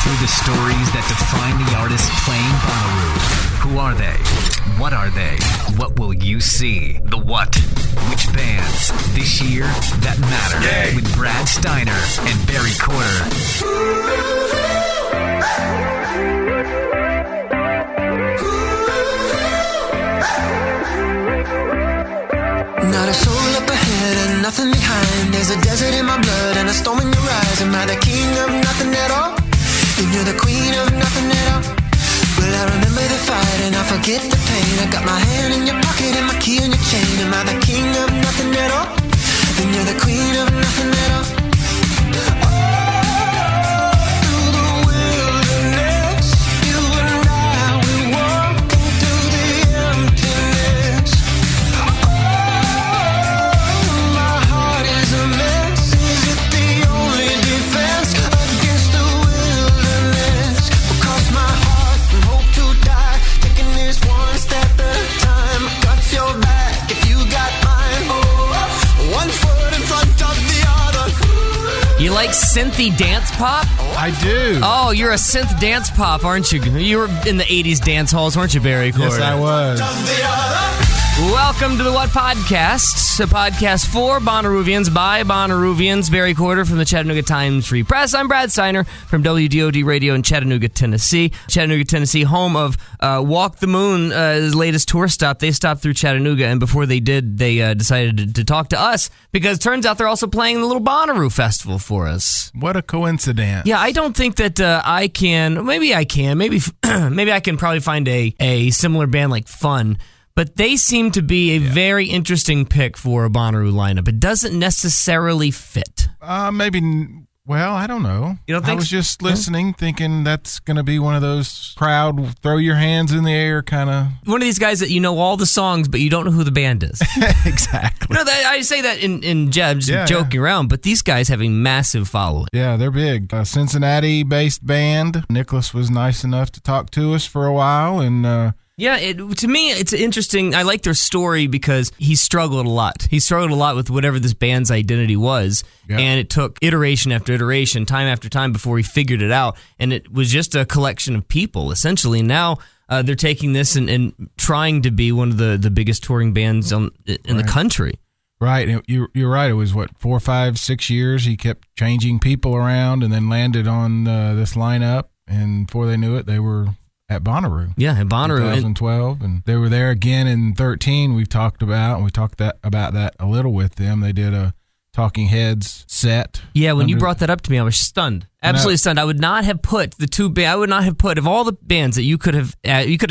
through the stories that define the artists playing Bonnaroo. Who are they? What are they? What will you see? The what? Which bands? This year, that matter. Yay. With Brad Steiner and Barry Corder. Not a soul up ahead and nothing behind. There's a desert in my blood and a storm in your eyes. Am I the king of nothing at all? Then you're the queen of nothing at all. Well, I remember the fight and I forget the pain. I got my hand in your pocket and my key in your chain. Am I the king of nothing at all? Then you're the queen of nothing at all. You like synthy dance pop? I do. Oh, you're a synth dance pop, aren't you? You were in the 80s dance halls, weren't you, Barry Corder? Yes, I was. Welcome to the What Podcast, a podcast for Bonnaroovians by Bonnaroovians. Barry Corder from the Chattanooga Times Free Press. I'm Brad Steiner from WDOD Radio in Chattanooga, Tennessee. Chattanooga, Tennessee, home of Walk the Moon, his latest tour stop. They stopped through Chattanooga, and before they did, they decided to talk to us because it turns out they're also playing the little Bonnaroo Festival for us. What a coincidence. Yeah, I don't think that I can. Maybe I can. Maybe I can probably find a similar band like Fun. But they seem to be a very interesting pick for a Bonnaroo lineup. It doesn't necessarily fit. Maybe, well, I don't know. You don't think I was just listening, thinking that's going to be one of those crowd, throw your hands in the air kind of. One of these guys that you know all the songs, but you don't know who the band is. Exactly. No, I say that in just joking around, but these guys have a massive following. Yeah, they're big. A Cincinnati-based band. Nicholas was nice enough to talk to us for a while, and yeah, to me, it's interesting. I like their story because he struggled a lot. He struggled a lot with whatever this band's identity was, and it took iteration after iteration, time after time before he figured it out, and it was just a collection of people, essentially. Now they're taking this and trying to be one of the biggest touring bands in the country. Right. You're right. It was, 4, 5, 6 years. He kept changing people around and then landed on this lineup, and before they knew it, they were at Bonnaroo. Yeah, at Bonnaroo. 2012, and they were there again in 2013. We talked about that a little with them. They did a Talking Heads set. Yeah, when you brought that up to me, I was stunned. Absolutely stunned. I would not have put of all the bands that you could have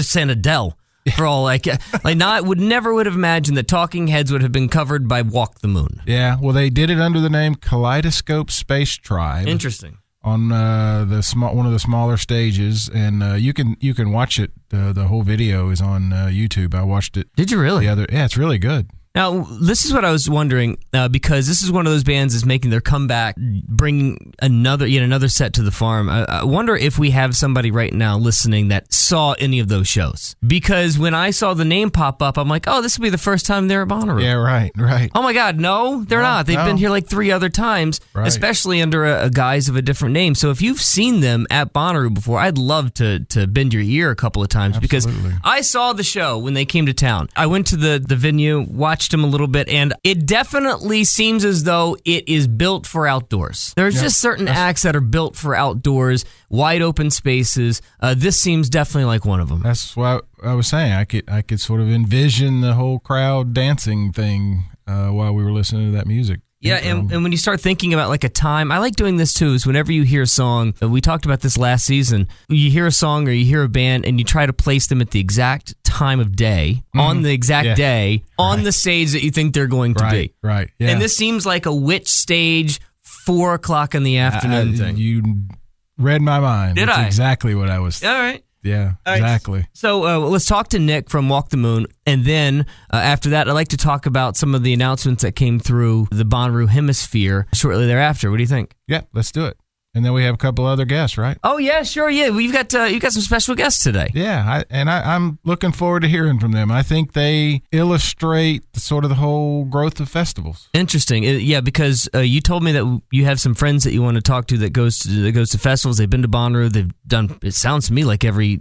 sent Adele for all would never have imagined that Talking Heads would have been covered by Walk the Moon. Yeah, well, they did it under the name Kaleidoscope Space Tribe. Interesting. On one of the smaller stages, and you can watch it. The whole video is on YouTube. I watched it. Did you really? Yeah, it's really good. Now, this is what I was wondering, because this is one of those bands that's making their comeback, bringing yet another set to the farm. I wonder if we have somebody right now listening that saw any of those shows. Because when I saw the name pop up, I'm like, oh, this will be the first time they're at Bonnaroo. Yeah, right. Oh my God, no, they're not. They've been here like 3 other times, especially under a guise of a different name. So if you've seen them at Bonnaroo before, I'd love to bend your ear a couple of times. Absolutely. Because I saw the show when they came to town. I went to the venue, watched them a little bit, and it definitely seems as though it is built for outdoors. There's just certain acts that are built for outdoors, wide open spaces. This seems definitely like one of them. That's what I was saying. I could sort of envision the whole crowd dancing thing while we were listening to that music. Yeah, and when you start thinking about like a time, I like doing this too, is whenever you hear a song, we talked about this last season, you hear a song or you hear a band and you try to place them at the exact time of day, on the exact day, on the stage that you think they're going to be. Right, yeah. And this seems like a witch stage, 4 o'clock in the afternoon thing. You read my mind. Did That's I? Exactly what I was. All right. Yeah, right. Exactly. So let's talk to Nick from Walk the Moon, and then after that, I'd like to talk about some of the announcements that came through the Bonnaroo Hemisphere shortly thereafter. What do you think? Yeah, let's do it. And then we have a couple other guests, right? Oh yeah, sure. Yeah, we've got you got some special guests today. Yeah, I'm looking forward to hearing from them. I think they illustrate sort of the whole growth of festivals. Interesting. Yeah, because you told me that you have some friends that you want to talk to that goes to festivals. They've been to Bonnaroo. They've done. It sounds to me like every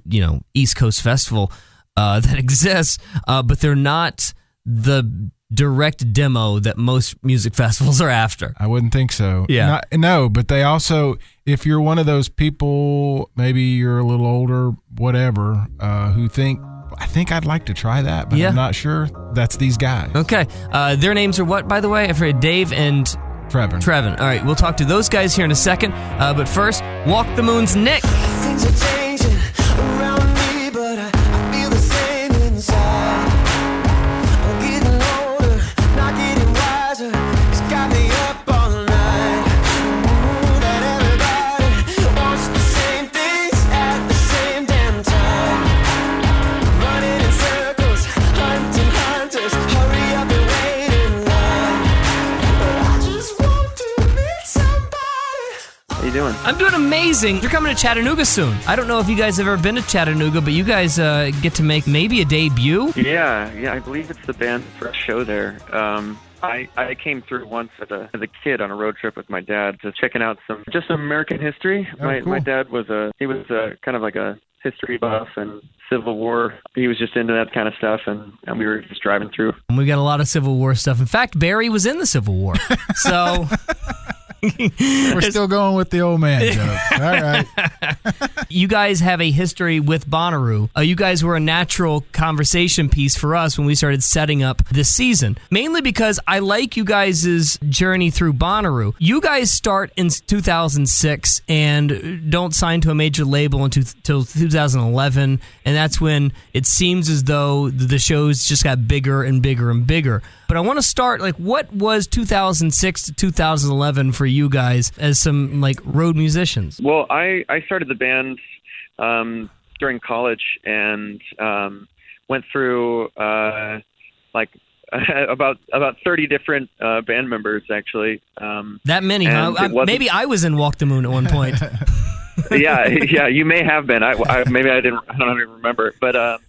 East Coast festival that exists, but they're not the direct demo that most music festivals are after. I wouldn't think so. Yeah. No, but they also, if you're one of those people, maybe you're a little older, whatever, who think, I think I'd like to try that, but I'm not sure. That's these guys. Okay. Their names are what, by the way? I've heard Dave and Trevin. All right, we'll talk to those guys here in a second. But first, Walk the Moon's Nick. Things are changing around me, but I feel the same inside. I'm getting older, not getting wiser. It's got me up all night. That everybody wants the same things at the same damn time. Running in circles, hunting hunters. Hurry up and wait in line. I just want to meet somebody. How you doing? I'm doing amazing. You're coming to Chattanooga soon. I don't know if you guys have ever been to Chattanooga, but you guys get to make maybe a debut. Yeah, I believe it's the band's first show there. I came through once as a kid on a road trip with my dad, just checking out some American history. Oh, cool. My dad was kind of like a history buff and Civil War. He was just into that kind of stuff, and we were just driving through. And we got a lot of Civil War stuff. In fact, Barry was in the Civil War. So We're still going with the old man joke. All right. you guys have a history with Bonnaroo. You guys were a natural conversation piece for us when we started setting up this season, mainly because I like you guys' journey through Bonnaroo. You guys start in 2006 and don't sign to a major label until 2011, and that's when it seems as though the shows just got bigger and bigger and bigger. But I want to start, what was 2006 to 2011 for you guys as some, road musicians? Well, I started the band during college and went through about 30 different band members, actually. That many, huh? Maybe I was in Walk the Moon at one point. yeah, you may have been. I don't even remember. But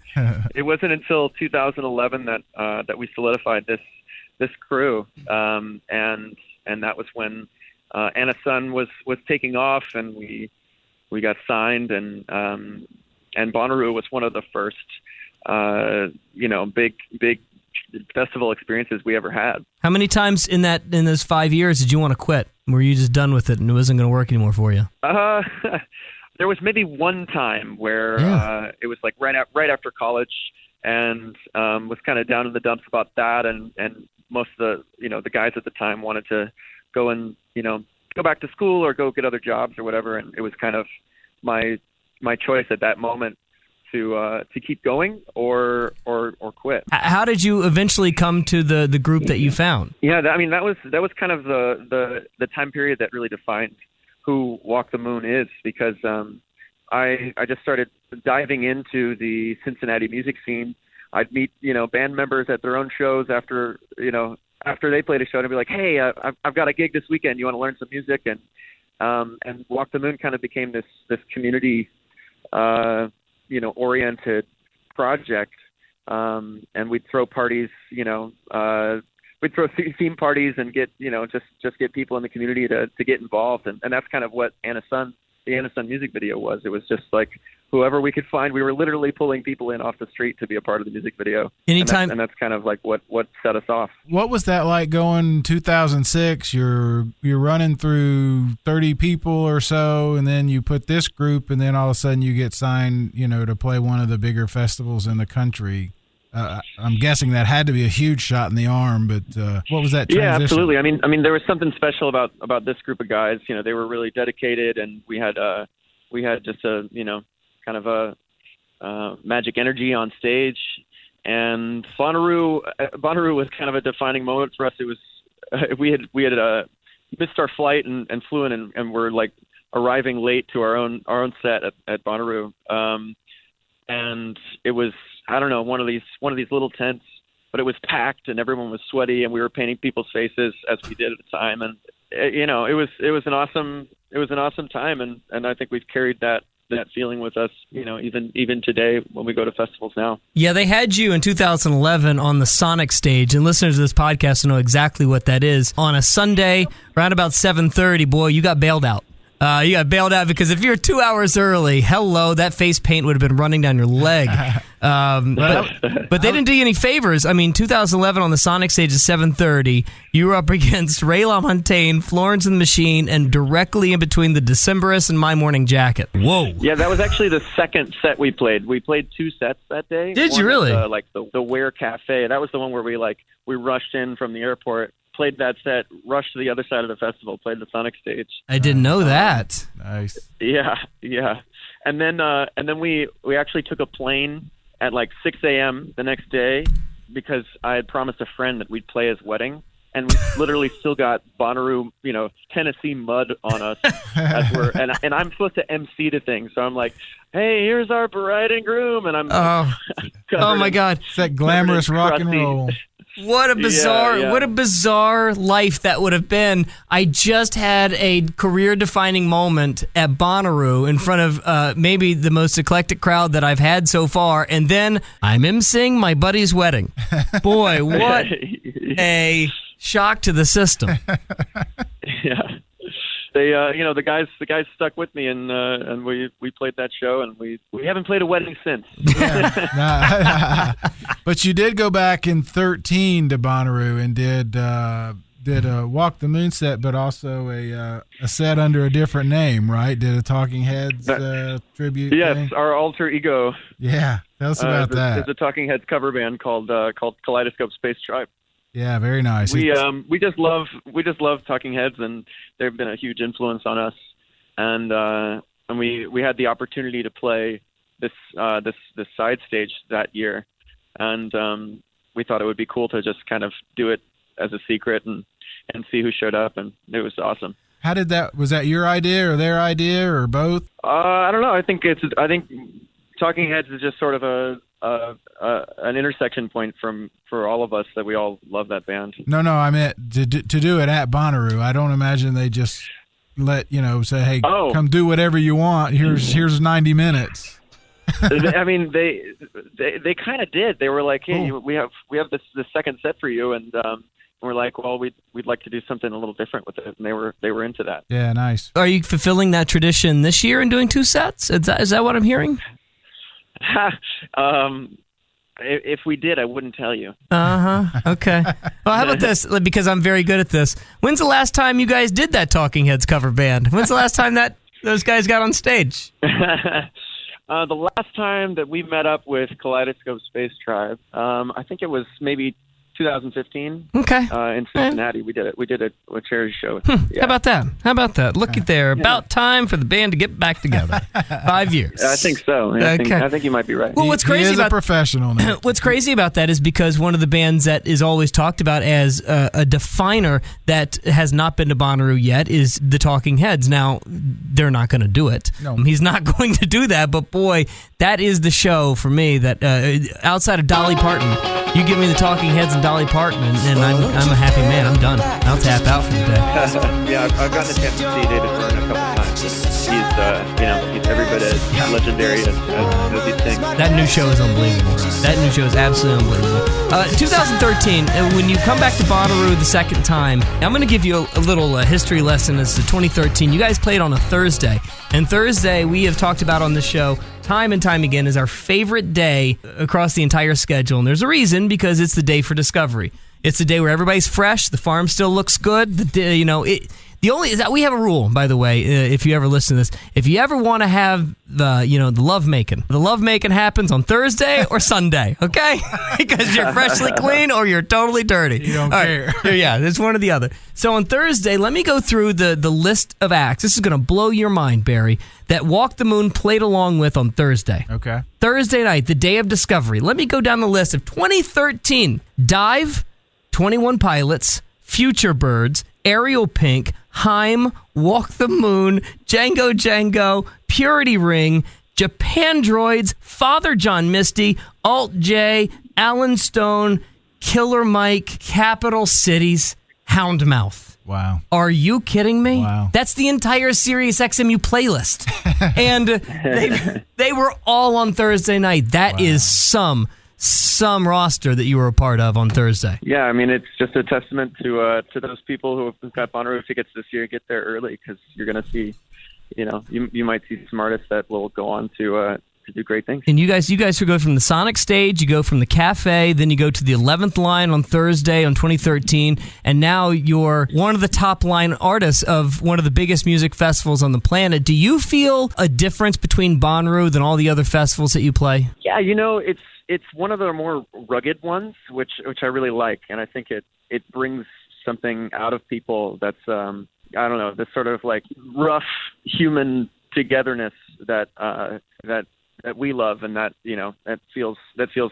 it wasn't until 2011 that we solidified this crew, and that was when Anna Sun was taking off, and we got signed, and Bonnaroo was one of the first big festival experiences we ever had. How many times in those 5 years did you want to quit? Were you just done with it and it wasn't going to work anymore for you? There was maybe one time where it was right after college, and was kind of down in the dumps about that, and most of the guys at the time wanted to go and go back to school or go get other jobs or whatever, and it was kind of my choice at that moment to keep going or quit. How did you eventually come to the group that you found? Yeah, that was kind of the time period that really defined who Walk the Moon is, because I just started diving into the Cincinnati music scene. I'd meet band members at their own shows after they played a show, and I'd be like, hey, I've got a gig this weekend. You want to learn some music? And Walk the Moon kind of became this community oriented project, and we'd throw parties, we'd throw theme parties and get, just get people in the community to get involved, and that's kind of what the Anna Sun music video was. It was just like whoever we could find. We were literally pulling people in off the street to be a part of the music video. Anytime, and that's kind of like what set us off. What was that like going 2006? You're running through 30 people or so, and then you put this group, and then all of a sudden you get signed, to play one of the bigger festivals in the country. I'm guessing that had to be a huge shot in the arm, but what was that transition? Yeah, absolutely. I mean, there was something special about this group of guys. They were really dedicated, and we had just a kind of a magic energy on stage. And Bonnaroo was kind of a defining moment for us. It was we had missed our flight and flew in, and we're arriving late to our own set at Bonnaroo. And it was, I don't know, one of these little tents, but it was packed and everyone was sweaty, and we were painting people's faces as we did at the time. And it was an awesome an awesome time, and I think we've carried that feeling with us, even today when we go to festivals now. Yeah, they had you in 2011 on the Sonic stage, and listeners of this podcast will know exactly what that is. On a Sunday, around about 7:30, boy, you got bailed out. You got bailed out because if you're 2 hours early, hello, that face paint would have been running down your leg. But they didn't do you any favors. I mean, 2011 on the Sonic stage at 7:30, you were up against Ray LaMontagne, Florence and the Machine, and directly in between the Decemberists and My Morning Jacket. Whoa. Yeah, that was actually the second set we played. We played 2 sets that day. Did you really? The Ware Cafe. That was the one where we rushed in from the airport, played that set, rushed to the other side of the festival, played the Sonic stage. I didn't know that. Nice. Yeah. And then we actually took a plane at 6 a.m. the next day because I had promised a friend that we'd play his wedding, and we literally still got Bonnaroo, Tennessee mud on us as we're and I'm supposed to MC the thing, so I'm like, hey, here's our bride and groom, and I'm oh my God, it's that glamorous rock and roll. What a bizarre life that would have been. I just had a career-defining moment at Bonnaroo in front of maybe the most eclectic crowd that I've had so far, and then I'm emceeing my buddy's wedding. Boy, what a shock to the system. Yeah. They, the guys stuck with me, and we played that show, and we haven't played a wedding since. Yeah. But you did go back in 2013 to Bonnaroo and did a Walk the Moon set, but also a set under a different name, right? Did a Talking Heads tribute? Yes, thing? Our alter ego. Yeah, tell us about that. There's a Talking Heads cover band called Kaleidoscope Space Tribe. Yeah, very nice. We just love Talking Heads, and they've been a huge influence on us. And we had the opportunity to play this side stage that year, and we thought it would be cool to just kind of do it as a secret and see who showed up, and it was awesome. How did that? Was that your idea or their idea or both? I don't know. I think Talking Heads is just sort of an intersection point for all of us that we all love that band. No, I meant to do it at Bonnaroo. I don't imagine they just let say, hey, come do whatever you want. Here's 90 minutes. I mean, they kind of did. They were like, hey, we have this second set for you, and we're like, well, we'd like to do something a little different with it, and they were into that. Yeah, nice. Are you fulfilling that tradition this year and doing 2 sets? Is that what I'm hearing? If we did, I wouldn't tell you. Okay. Well, how about this? Because I'm very good at this. When's the last time you guys did that Talking Heads cover band? When's the last time that those guys got on stage? The last time that we met up with Kaleidoscope Space Tribe, I think it was maybe 2015. Okay. In Cincinnati, we did a charity show. Yeah. How about that? Look at there. About time for the band to get back together. 5 years. I think so. I think you might be right. Well, what's crazy he is about a professional now. What's crazy about that is because one of the bands that is always talked about as a definer that has not been to Bonnaroo yet is the Talking Heads. Now, they're not going to do it. No. He's not going to do that, but boy, that is the show for me that outside of Dolly Parton, you give me the Talking Heads and Dolly Parton, and I'm a happy man. I'm done. I'll tap out for the day. Yeah, I've gotten the chance to see David Byrne a couple times. He's every bit as legendary as these things. That new show is unbelievable. That new show is absolutely unbelievable. 2013, when you come back to Bonnaroo the second time, I'm going to give you a little history lesson as to 2013. You guys played on a Thursday, and Thursday we have talked about on the show time and time again is our favorite day across the entire schedule, and there's a reason, because it's the day for discovery. It's the day where everybody's fresh, the farm still looks good. We have a rule, by the way, if you ever listen to this. If you ever want to have the love making happens on Thursday or Sunday, okay? Because you're freshly clean or you're totally dirty. You don't care. Right. Yeah, it's one or the other. So on Thursday, let me go through the list of acts. This is going to blow your mind, Barry, that Walk the Moon played along with on Thursday. Okay. Thursday night, the day of discovery. Let me go down the list of 2013. Dive, 21 Pilots, Future Birds, Ariel Pink, Haim, Walk the Moon, Django, Purity Ring, Japan Droids, Father John Misty, Alt J, Alan Stone, Killer Mike, Capital Cities, Houndmouth. Wow. Are you kidding me? Wow. That's the entire Sirius XMU playlist. And they were all on Thursday night. That is some roster that you were a part of on Thursday. Yeah, I mean, it's just a testament to those people who have got Bonnaroo tickets this year. Get there early because you're going to see, you might see some artists that will go on to do great things. And you guys would go from the Sonic stage, you go from the Cafe, then you go to the 11th line on Thursday on 2013, and now you're one of the top line artists of one of the biggest music festivals on the planet. Do you feel a difference between Bonnaroo than all the other festivals that you play? Yeah, it's one of the more rugged ones, which I really like, and I think it brings something out of people that's I don't know, this sort of like rough human togetherness that we love, and that that feels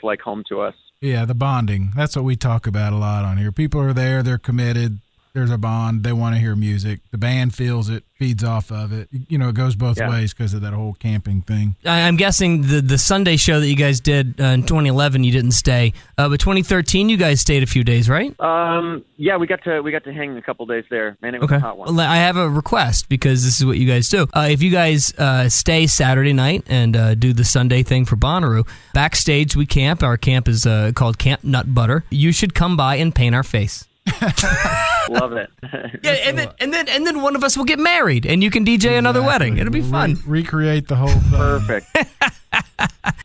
like home to us. Yeah, the bonding. That's what we talk about a lot on here. People are there, they're committed. There's a bond. They want to hear music. The band feels it, feeds off of it. It goes both ways because of that whole camping thing. I'm guessing the Sunday show that you guys did in 2011, you didn't stay. But 2013, you guys stayed a few days, right? Yeah, we got to hang a couple days there. Man, it was a hot one. Well, I have a request because this is what you guys do. If you guys stay Saturday night and do the Sunday thing for Bonnaroo, backstage we camp. Our camp is called Camp Nut Butter. You should come by and paint our face. Love it. Yeah, and then one of us will get married, and you can DJ another wedding. It'll be fun. Recreate the whole thing. Perfect.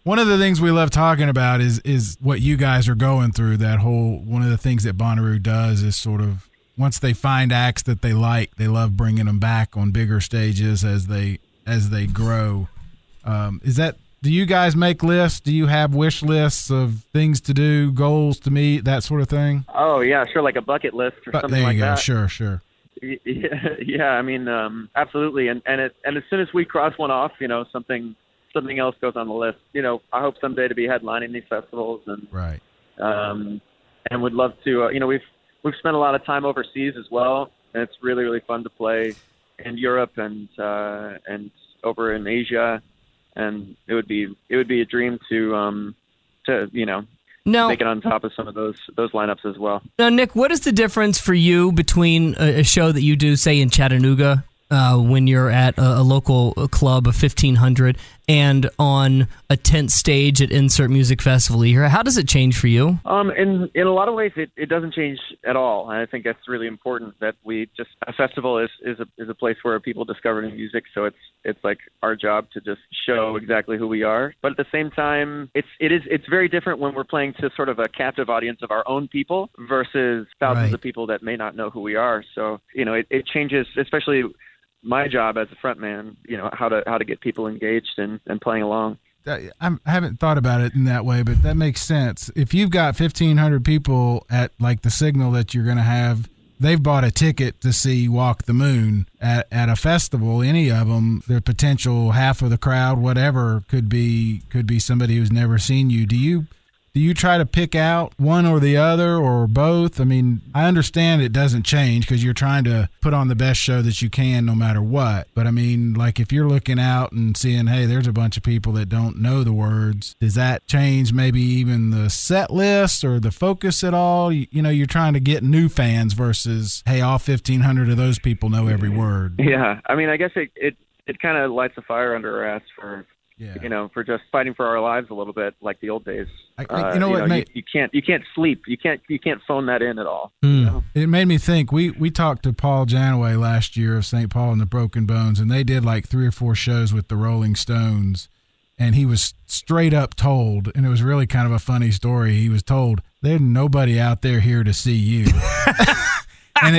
One of the things we love talking about is what you guys are going through. One of the things that Bonnaroo does is sort of, once they find acts that they like, they love bringing them back on bigger stages as they grow. Do you guys make lists? Do you have wish lists of things to do, goals to meet, that sort of thing? Oh, yeah, sure, like a bucket list or something like that. There you go, sure. Yeah, I mean, absolutely. And as soon as we cross one off, something else goes on the list. I hope someday to be headlining these festivals, and right. And would love to. We've spent a lot of time overseas as well, and it's really, really fun to play in Europe and over in Asia. And it would be a dream to make it on top of some of those lineups as well. Now, Nick, what is the difference for you between a show that you do, say, in Chattanooga, when you're at a local club of 1,500 and on a tent stage at Insert Music Festival here? How does it change for you? In a lot of ways, it doesn't change at all. And I think that's really important that a festival is a place where people discover new music. So it's like our job to just show exactly who we are. But at the same time, it's very different when we're playing to sort of a captive audience of our own people versus thousands of people that may not know who we are. So, it changes, especially my job as a frontman, how to get people engaged and playing along. I haven't thought about it in that way, but that makes sense. If you've got 1,500 people at like the Signal that you're going to have, they've bought a ticket to see Walk the Moon at a festival. Any of them, their potential half of the crowd, whatever, could be somebody who's never seen you. Do you try to pick out one or the other or both? I mean, I understand it doesn't change because you're trying to put on the best show that you can no matter what. But, I mean, like if you're looking out and seeing, hey, there's a bunch of people that don't know the words, does that change maybe even the set list or the focus at all? You're trying to get new fans versus, hey, all 1,500 of those people know every word. Yeah. I mean, I guess it kind of lights a fire under our ass for just fighting for our lives a little bit, like the old days. You can't sleep. You can't phone that in at all. It made me think. We talked to Paul Janaway last year of St. Paul and the Broken Bones, and they did like 3 or 4 shows with the Rolling Stones, and he was straight up told, and it was really kind of a funny story. He was told, "There's nobody out there here to see you." And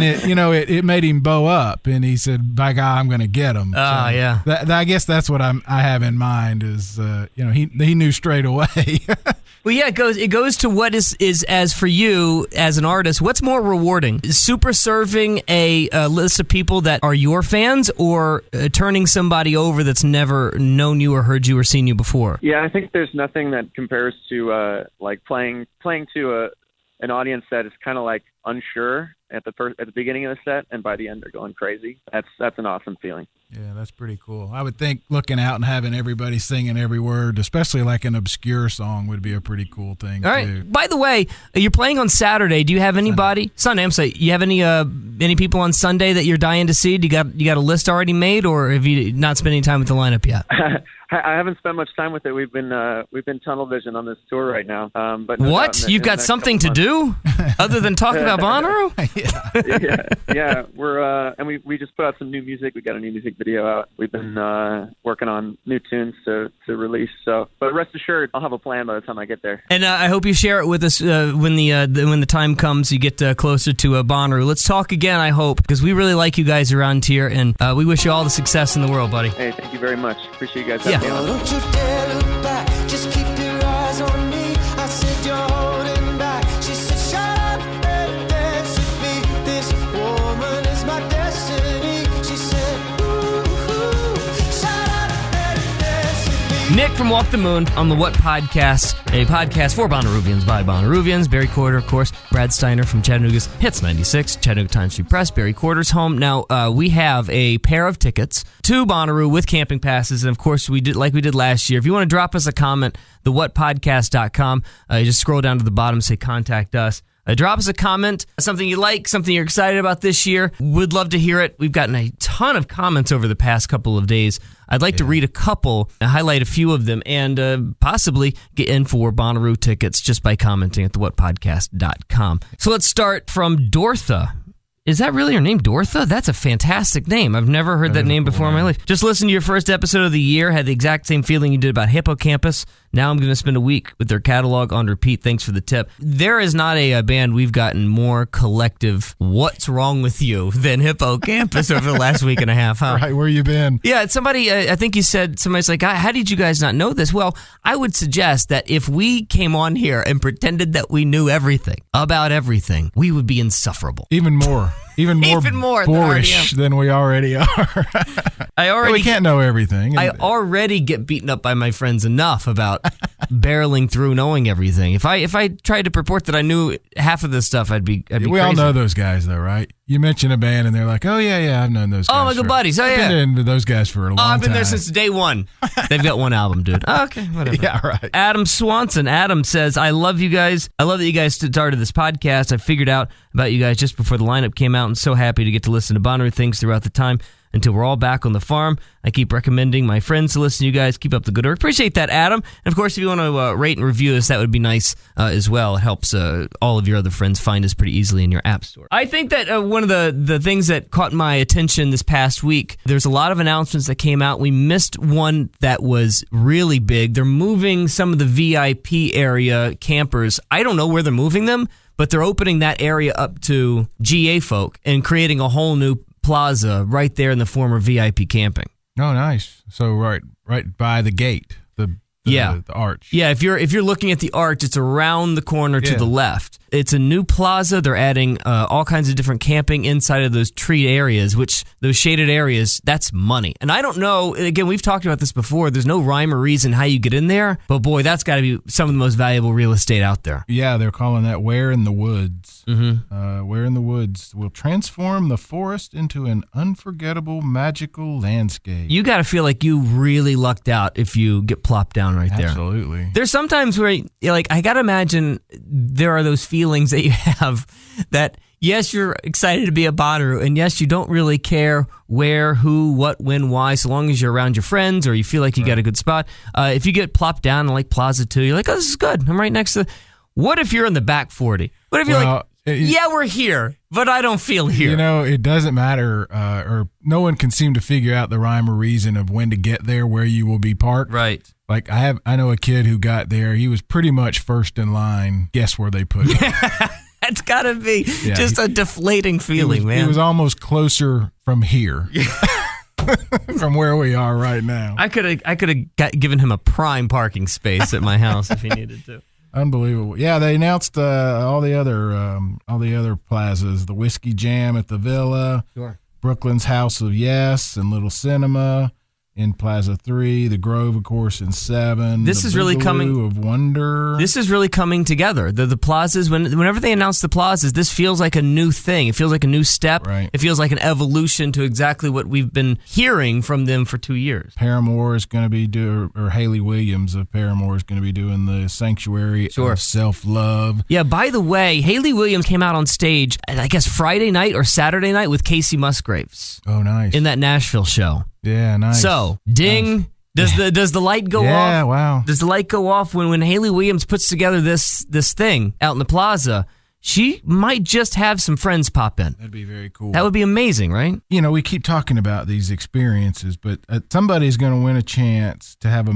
it made him bow up, and he said, "By God, I'm going to get him." Yeah. I guess that's what I have in mind is, he knew straight away. Well, yeah, it goes to what is as for you as an artist, what's more rewarding? Super serving a list of people that are your fans, or turning somebody over that's never known you or heard you or seen you before? Yeah, I think there's nothing that compares to like playing to an audience that is kind of like unsure at the beginning of the set, and by the end they're going crazy. That's an awesome feeling. Yeah, that's pretty cool. I would think looking out and having everybody singing every word, especially like an obscure song, would be a pretty cool thing. All right. Too. By the way, you're playing on Saturday. Do you have anybody Sunday? I'm sorry. You have any people on Sunday that you're dying to see? Do you got a list already made, or have you not spent any time with the lineup yet? I haven't spent much time with it. We've been tunnel vision on this tour right now. But no what? doubt You've got something to do other than talk about Bonnaroo? yeah. We're and we just put out some new music. We got a new music video out. We've been working on new tunes to release. So, but rest assured, I'll have a plan by the time I get there. And I hope you share it with us when the time comes. You get closer to Bonnaroo. Let's talk again. I hope, because we really like you guys around here, and we wish you all the success in the world, buddy. Hey, thank you very much. Appreciate you guys having me on. Don't you dare look back, just keep your eyes on me. I said you're holding back. She said shut up and dance with me. This woman is my destiny. She said ooh, shut up and dance with me. Nick from Walk the Moon on the What Podcast, a podcast for Bonnaroovians by Bonnaroovians. Barry Corder, of course. Brad Steiner from Chattanooga's Hits 96, Chattanooga Times Free Press. Barry Corder's home. Now, we have a pair of tickets to Bonnaroo with camping passes, and of course, we did last year. If you want to drop us a comment, thewhatpodcast.com, you just scroll down to the bottom, say contact us. Drop us a comment, something you like, something you're excited about this year. Would love to hear it. We've gotten a ton of comments over the past couple of days. I'd like to read a couple, highlight a few of them, and possibly get in for Bonnaroo tickets just by commenting at thewhatpodcast.com. So let's start from Dortha. Is that really her name, Dortha? That's a fantastic name. I've never heard that name before in my life. Just listened to your first episode of the year. Had the exact same feeling you did about Hippocampus. Now I'm going to spend a week with their catalog on repeat. Thanks for the tip. There is not a band we've gotten more collective what's wrong with you than Hippocampus over the last week and a half, huh? Right, where you been? Yeah, somebody, I think you said, somebody's like, how did you guys not know this? Well, I would suggest that if we came on here and pretended that we knew everything about everything, we would be insufferable. Even more boorish than we already are. We can't know everything. I already get beaten up by my friends enough about barreling through knowing everything. If I tried to purport that I knew half of this stuff, I'd be we crazy. all know those guys, though, right? You mention a band, and they're like, "Oh yeah, I've known those guys." Oh, my good buddies. Oh, yeah. I've been into those guys for a long time. I've been there since day one. They've got one album, dude. Oh, okay, whatever. Yeah, right. Adam Swanson. Adam says, I love you guys. I love that you guys started this podcast. I figured out about you guys just before the lineup came out, and so happy to get to listen to Bonnaroo things throughout the time until we're all back on the farm. I keep recommending my friends to listen to you guys. Keep up the good work. Appreciate that, Adam. And, of course, if you want to rate and review us, that would be nice as well. It helps all of your other friends find us pretty easily in your app store. I think that one of the things that caught my attention this past week, there's a lot of announcements that came out. We missed one that was really big. They're moving some of the VIP area campers. I don't know where they're moving them, but they're opening that area up to GA folk and creating a whole new plaza right there in the former VIP camping. Oh, nice. So right by the gate, the arch. Yeah, if you're looking at the arch, it's around the corner to the left. It's a new plaza. They're adding all kinds of different camping inside of those treed areas, which those shaded areas, that's money. And I don't know, again, we've talked about this before. There's no rhyme or reason how you get in there, but boy, that's got to be some of the most valuable real estate out there. Yeah, they're calling that Where in the Woods. Mm-hmm. Where in the Woods will transform the forest into an unforgettable, magical landscape. You got to feel like you really lucked out if you get plopped down right there. Absolutely. There's sometimes where, I got to imagine there are those feelings that you have that, yes, you're excited to be a Bonnaroo, and yes, you don't really care where, who, what, when, why, so long as you're around your friends or you feel like you got a good spot. If you get plopped down in like Plaza 2, you're like, oh, this is good. I'm right next to... What if you're in the back 40? What if you're we're here, but I don't feel here. You know, it doesn't matter, or no one can seem to figure out the rhyme or reason of when to get there, where you will be parked. Right. Like I know a kid who got there. He was pretty much first in line. Guess where they put him? That's got to be just a deflating feeling, man. He was almost closer from here. From where we are right now. I could have given him a prime parking space at my house if he needed to. Unbelievable. Yeah, they announced all the other plazas, the Whiskey Jam at the Villa, sure. Brooklyn's House of Yes and Little Cinema, in Plaza 3, the Grove, of course, in 7. This the is really coming of Wonder. This is really coming together. The plazas, whenever they announce the plazas, this feels like a new thing. It feels like a new step. Right. It feels like an evolution to exactly what we've been hearing from them for 2 years. Paramore is going to be or Haley Williams of Paramore is going to be doing the Sanctuary of Self-Love. Yeah, by the way, Haley Williams came out on stage, I guess Friday night or Saturday night with Casey Musgraves. Oh, nice. In that Nashville show. Yeah, nice. So, ding. Nice. Does the light go off? Yeah, wow. Does the light go off when Haley Williams puts together this thing out in the plaza? She might just have some friends pop in. That'd be very cool. That would be amazing, right? You know, we keep talking about these experiences, but somebody's going to win a chance to have a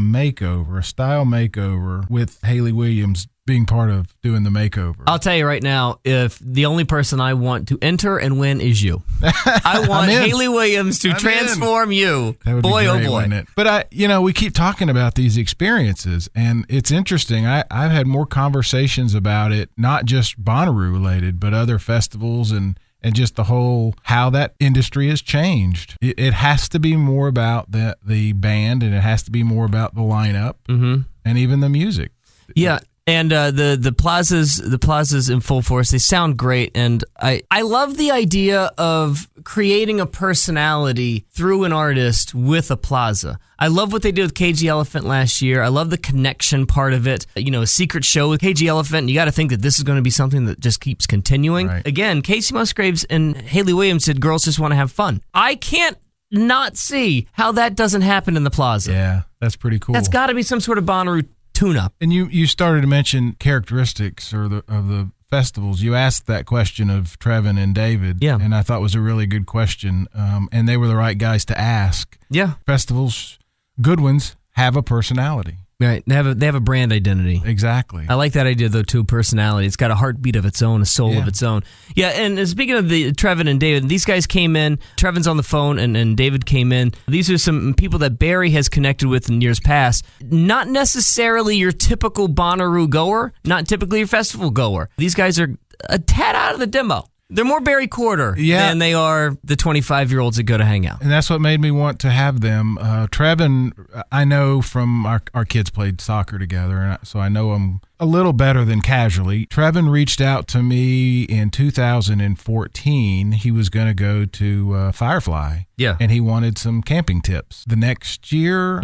style makeover with Haley Williams being part of doing the makeover. I'll tell you right now, if the only person I want to enter and win is you. I want Haley Williams to transform you. That would boy, be great, oh boy. wouldn't it? But we keep talking about these experiences, and it's interesting. I've had more conversations about it, not just Bonnaroo related, but other festivals and just the whole how that industry has changed. It has to be more about the band, and it has to be more about the lineup, and even the music. Yeah. And the plazas in full force, they sound great. And I love the idea of creating a personality through an artist with a plaza. I love what they did with KG Elephant last year. I love the connection part of it. You know, a secret show with KG Elephant, you got to think that this is going to be something that just keeps continuing. Right. Again, Casey Musgraves and Haley Williams said girls just want to have fun. I can't not see how that doesn't happen in the plaza. Yeah, that's pretty cool. That's got to be some sort of Bonnaroo tune-up. And you started to mention characteristics of the festivals. You asked that question of Trevin and David, and I thought was a really good question. And they were the right guys to ask. Yeah, festivals, good ones, have a personality. Right, they have a brand identity. Exactly. I like that idea, though, too, personality. It's got a heartbeat of its own, a soul of its own. Yeah, and speaking of the Trevin and David, these guys came in. Trevin's on the phone, and David came in. These are some people that Barry has connected with in years past. Not necessarily your typical Bonnaroo goer, not typically your festival goer. These guys are a tad out of the demo. They're more Barry Quarter than they are the 25-year-olds that go to hang out. And that's what made me want to have them. Trevin, I know from our kids played soccer together, and so I know him a little better than casually. Trevin reached out to me in 2014. He was going to go to Firefly, and he wanted some camping tips. The next year,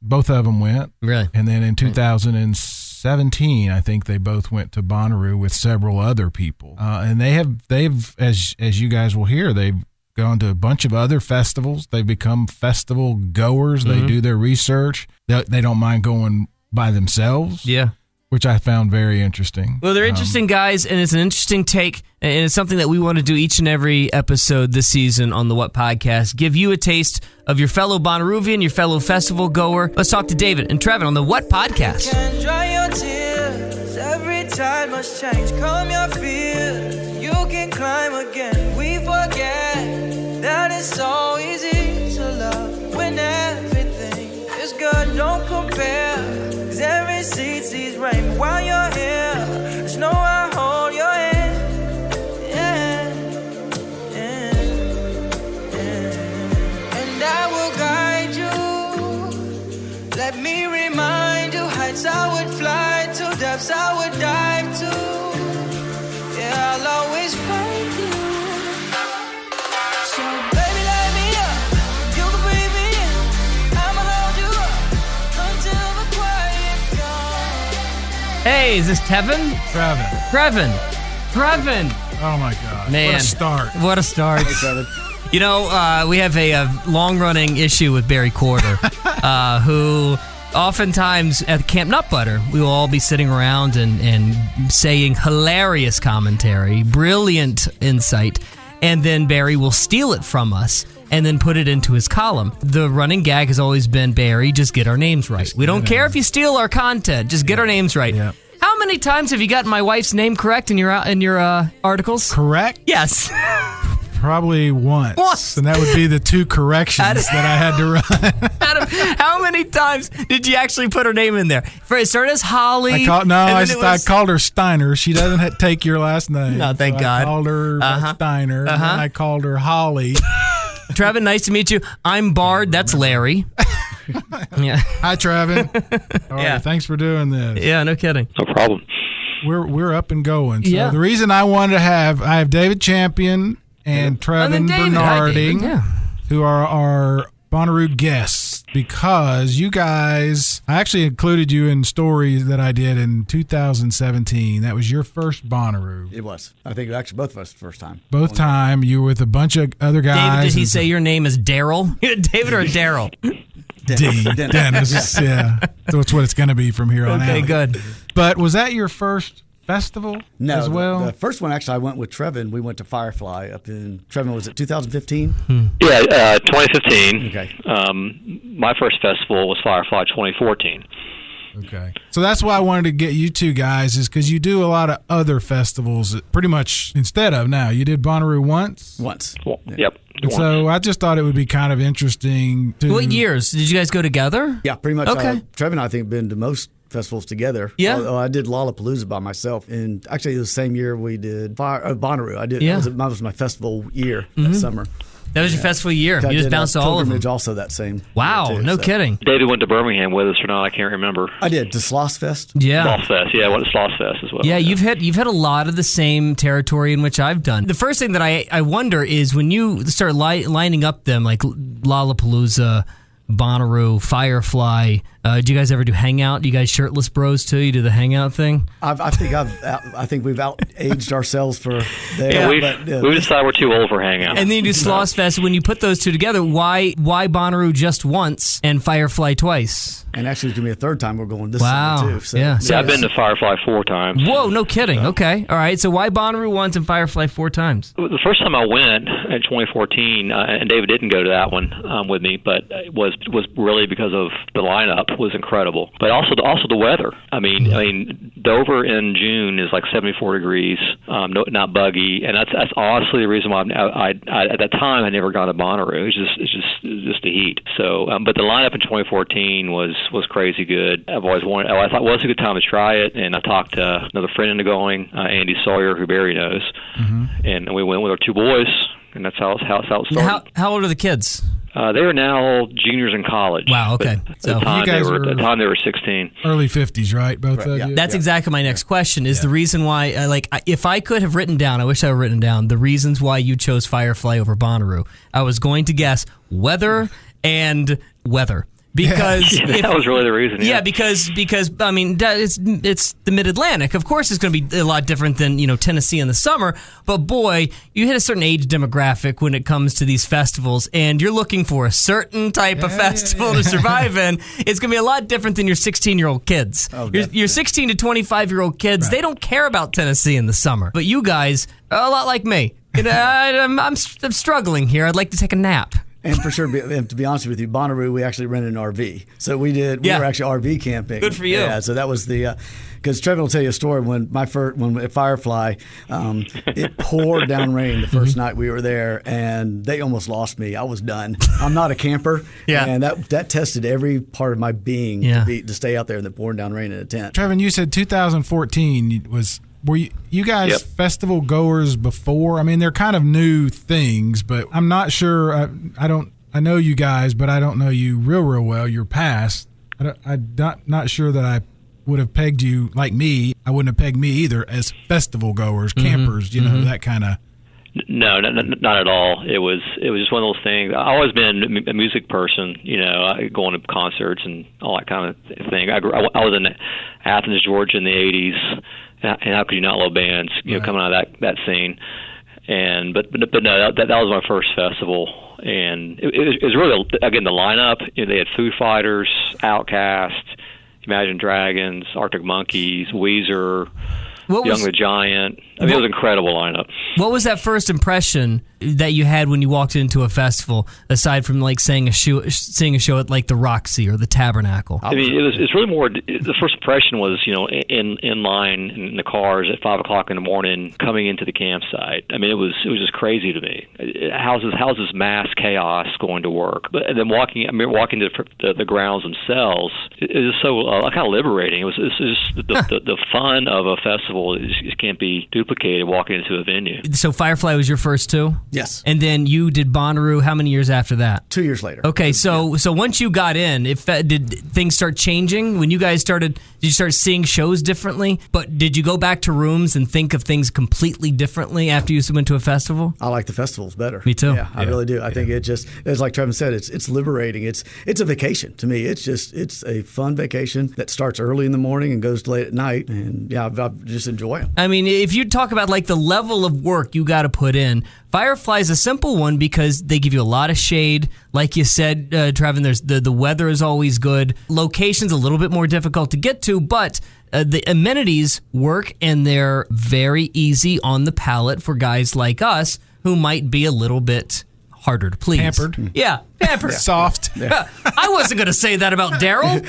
both of them went. Really? And then in 2017, I think they both went to Bonnaroo with several other people. And they've as you guys will hear, they've gone to a bunch of other festivals. They've become festival goers. They do their research. They don't mind going by themselves. Yeah. Which I found very interesting. Well, they're interesting guys, and it's an interesting take, and it's something that we want to do each and every episode this season on the What Podcast. Give you a taste of your fellow Bonnaroovian, your fellow festival goer. Let's talk to David and Trevin on the What Podcast. You can dry your tears. Every tide must change. Calm your fears. You can climb again. We forget that it's so easy to love when everything is good. Don't compare. Every seed sees rain while you're here. There's no I hold your hand. And I will guide you. Let me remind you, heights I would fly to, depths I would dive to. Yeah, I'll always find you. So baby, light me up. You can breathe me in. I'ma hold you up until the quiet comes. Hey, is this Trevin? Trevin. Oh, my God. Man. What a start. What a start. You know, we have a long-running issue with Barry Quarter, who oftentimes at Camp Nut Butter, we will all be sitting around and saying hilarious commentary, brilliant insight, and then Barry will steal it from us and then put it into his column. The running gag has always been, Barry, just get our names right. We don't care if you steal our content, just get our names right. Yeah. How many times have you gotten my wife's name correct in your articles? Correct? Yes. Probably once. And that would be the two corrections that I had to run. Adam, how many times did you actually put her name in there? It started as Holly. I called her Steiner. She doesn't take your last name. No, thank God. I called her Steiner. And then I called her Holly. Trevin, nice to meet you. I'm Bard. That's Larry. Yeah. Hi, Trevin. All right, Yeah. thanks for doing this. Yeah, no kidding. No problem. We're up and going. So Yeah. the reason I wanted to I have David Champion and Trevin Bernardi, Yeah. who are our Bonnaroo guests, because you guys, I actually included you in stories that I did in 2017. That was your first Bonnaroo. It was. I think actually both of us the first time. Both time you were with a bunch of other guys. David, did he and say your name is Daryl? David or Daryl? Dennis. Yeah. So that's what it's going to be from here on out. Okay, good. But was that your first festival No, as well? the first one actually I went with Trevin. We went to Firefly up in Trevin. Was it 2015? Yeah, 2015. Okay. My first festival was Firefly 2014. Okay. So that's why I wanted to get you two guys, is because you do a lot of other festivals pretty much instead of now. You did Bonnaroo once? Once. Well, Yeah. Yep. And so I just thought it would be kind of interesting to... What years? Did you guys go together? Yeah, pretty much. Okay. Trevin and I think have been to most festivals together. Yeah. Although I did Lollapalooza by myself, and actually it was the same year we did Bonnaroo. I did. Yeah. That was my festival year that summer. That was your festival year. I You just did bounced to all of them. Pilgrimage also that same. Wow, year too, no so. kidding. David went to Birmingham with us or not, I can't remember. I did to Sloss Fest. Yeah. Sloss Fest, yeah, I went to Sloss Fest as well. Yeah, you've hit a lot of the same territory in which I've done. The first thing that I wonder is when you start lining up them like Lollapalooza, Bonnaroo, Firefly. Do you guys ever do hangout? Do you guys shirtless bros too? You do the hangout thing? I think we've out-aged ourselves for there. Yeah, but, we decided we're too old for hangout. And then you do Sloss Fest. When you put those two together, why Bonnaroo just once and Firefly twice? and actually it's going to be a third time we're going this Wow. summer too. So, Yeah. Yeah, I've been to Firefly 4 times. Whoa, no kidding. Okay. All right. So why Bonnaroo once and Firefly 4 times? The first time I went in 2014, and David didn't go to that one with me, but it was really because of the lineup was incredible, but also the weather. I mean, Dover in June is like 74 degrees, not buggy, and that's honestly the reason why I at that time I never gone to Bonnaroo. It's just the heat. So, but the lineup in 2014 was crazy good. I've always wanted. I thought it was a good time to try it, and I talked to another friend into going, Andy Sawyer, who Barry knows, and we went with our 2 boys, and that's how it started. How old are the kids? They are now juniors in college. Wow, okay. But So at the time, you guys at the time they were 16. Early 50s, right? Both Right, of yeah. you? That's exactly my next question. Is the reason why, if I could have written down, I wish I had written down the reasons why you chose Firefly over Bonnaroo. I was going to guess weather and weather. Because That was really the reason. Yeah, because I mean it's the Mid-Atlantic. Of course, it's going to be a lot different than Tennessee in the summer. But boy, you hit a certain age demographic when it comes to these festivals, and you're looking for a certain type of festival to survive in. It's going to be a lot different than your 16-year-old kids. Oh, your 16 to 25-year-old kids, they don't care about Tennessee in the summer. But you guys are a lot like me. I'm struggling here. I'd like to take a nap. And for sure, to be honest with you, Bonnaroo, we actually rented an RV. So we were actually RV camping. Good for you. Yeah, so that was because Trevin will tell you a story when at Firefly, it poured down rain the first night we were there, and they almost lost me. I was done. I'm not a camper. Yeah. And that tested every part of my being to stay out there in the pouring down rain in a tent. Trevin, you said 2014 was... Were you guys Yep. festival goers before? I mean, they're kind of new things, but I'm not sure. I know you guys, but I don't know you real well. Your past. I'm not sure that I would have pegged you like me. I wouldn't have pegged me either as festival goers, campers. That kind of. No, not at all. It was just one of those things. I've always been a music person, going to concerts and all that kind of thing. I was in Athens, Georgia in the 80s, and how could you not love bands, coming out of that scene? And but no, that was my first festival, and it was really, again, the lineup. They had Foo Fighters, Outkast, Imagine Dragons, Arctic Monkeys, Weezer, Young the Giant. I mean, it was an incredible lineup. What was that first impression that you had when you walked into a festival, aside from like seeing a show at like the Roxy or the Tabernacle? I mean, it's really more. The first impression was, in line in the cars at 5:00 in the morning, coming into the campsite. I mean, it was just crazy to me. How's this mass chaos going to work? But and then walking to the grounds themselves, it was so kind of liberating. It's just the fun of a festival. It just can't be duplicated. duplicated walking into a venue. So Firefly was your first two? Yes. And then you did Bonnaroo how many years after that? 2 years later. Okay, so once you got in, did things start changing? When you guys started, did you start seeing shows differently? But did you go back to rooms and think of things completely differently after you went to a festival? I like the festivals better. Me too. Yeah, I really do. I think it's like Trevin said, it's liberating. It's a vacation to me. It's a fun vacation that starts early in the morning and goes late at night. And I just enjoy them. I mean, if you talk about like the level of work you got to put in, Firefly is a simple one because they give you a lot of shade. Like you said, Trevin, there's the weather is always good. Location's a little bit more difficult to get to, but the amenities work and they're very easy on the palate for guys like us who might be a little bit harder to please. Pampered. Yeah, pampered. Soft. I wasn't going to say that about Daryl.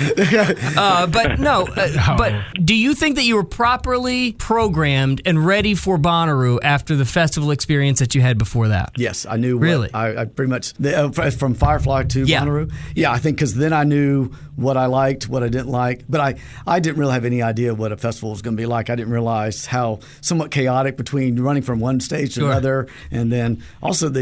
But no. But do you think that you were properly programmed and ready for Bonnaroo after the festival experience that you had before that? Yes, I knew. Really? I pretty much, from Firefly to Bonnaroo. Yeah, I think because then I knew what I liked, what I didn't like. But I didn't really have any idea what a festival was going to be like. I didn't realize how somewhat chaotic between running from one stage to another. And then also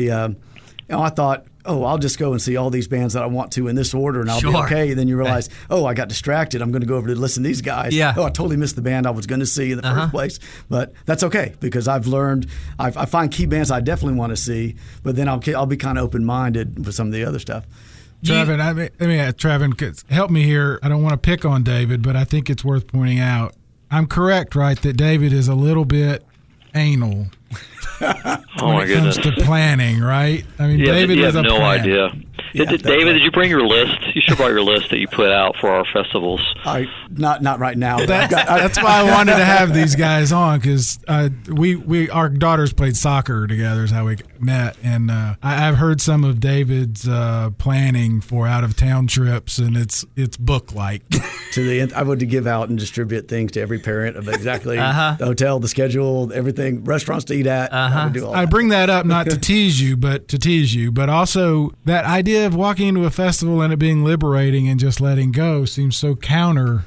I thought, I'll just go and see all these bands that I want to in this order, and I'll be okay. And then you realize, I got distracted. I'm going to go over to listen to these guys. Yeah. I totally missed the band I was going to see in the first place. But that's okay because I've learned. I find key bands I definitely want to see, but then I'll be kind of open-minded with some of the other stuff. Trevin, Trevin, help me here. I don't want to pick on David, but I think it's worth pointing out. I'm correct, right, that David is a little bit anal. When it comes to planning, right? I mean, David you is have a no planner. idea. David, did you bring your list? You should bring your list that you put out for our festivals. Not right now. That's why I wanted to have these guys on because our daughters played soccer together is how we met, and I've heard some of David's planning for out of town trips, and it's book like. To the end, I would give out and distribute things to every parent of exactly the hotel, the schedule, everything, restaurants to eat at. I bring that up not to tease you, but also that idea of walking into a festival and it being liberating and just letting go seems so counter.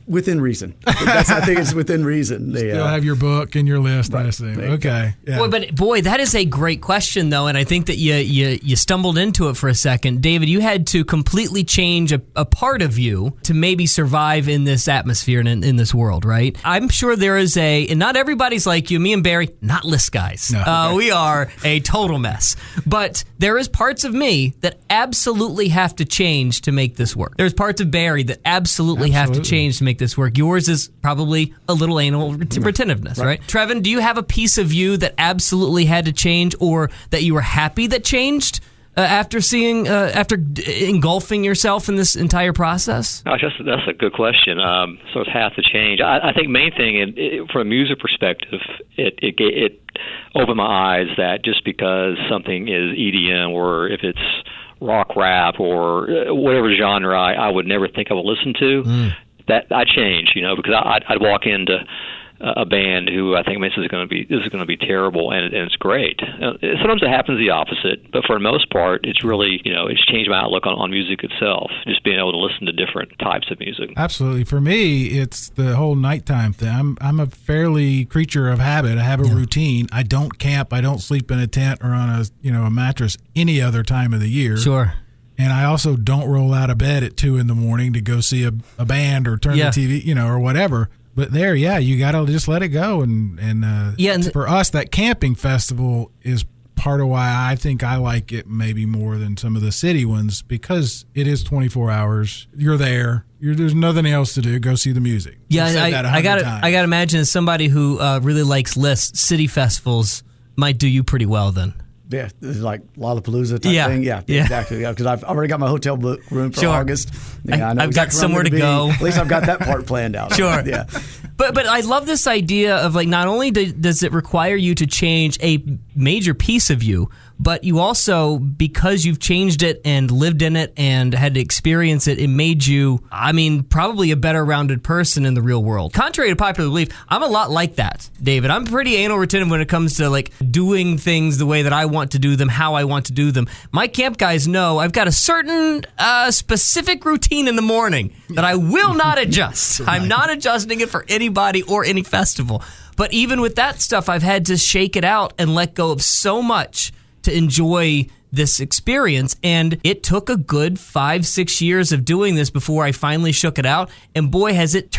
Within reason. I think it's within reason. Still have your book and your list, right. I assume. Okay. Yeah. Boy, that is a great question, though, and I think that you stumbled into it for a second. David, you had to completely change a part of you to maybe survive in this atmosphere and in this world, right? I'm sure there is and not everybody's like you. Me and Barry, not list guys. No. We are a total mess. But there is parts of me that absolutely have to change to make this work. There's parts of Barry that absolutely have to change to make this work. Yours is probably a little anal retentiveness, right? Trevin, do you have a piece of you that absolutely had to change or that you were happy that changed after engulfing yourself in this entire process? Gosh, that's a good question. So it's half the change. I think main thing, from a music perspective, it opened my eyes that just because something is EDM or if it's rock rap or whatever genre I would never think I would listen to, that I changed, because I'd walk into a band who I think, this is going to be terrible, and it's great. Sometimes it happens the opposite, but for the most part, it's really, it's changed my outlook on music itself, just being able to listen to different types of music. Absolutely. For me, it's the whole nighttime thing. I'm a fairly creature of habit. I have a routine. I don't camp. I don't sleep in a tent or on a mattress any other time of the year. Sure. And I also don't roll out of bed at 2 a.m. to go see a band or turn the TV, or whatever. But you got to just let it go. And for us, that camping festival is part of why I think I like it maybe more than some of the city ones because it is 24 hours. You're there. There's nothing else to do. Go see the music. Yeah, I got to imagine as somebody who really likes lists, city festivals might do you pretty well then. Yeah, it's like Lollapalooza type thing. Yeah, exactly. Yeah, because I've already got my hotel room for August. Yeah, I know I've got somewhere to go. At least I've got that part planned out. Sure. Yeah. But I love this idea of not only does it require you to change a major piece of you, but you also, because you've changed it and lived in it and had to experience it, it made you, probably a better rounded person in the real world. Contrary to popular belief, I'm a lot like that, David. I'm pretty anal retentive when it comes to doing things the way that I want to do them, how I want to do them. My camp guys know I've got a certain specific routine in the morning that I will not adjust. I'm not adjusting it for anybody or any festival. But even with that stuff, I've had to shake it out and let go of so much to enjoy this experience, and it took a good 5-6 years of doing this before I finally shook it out, and boy, has it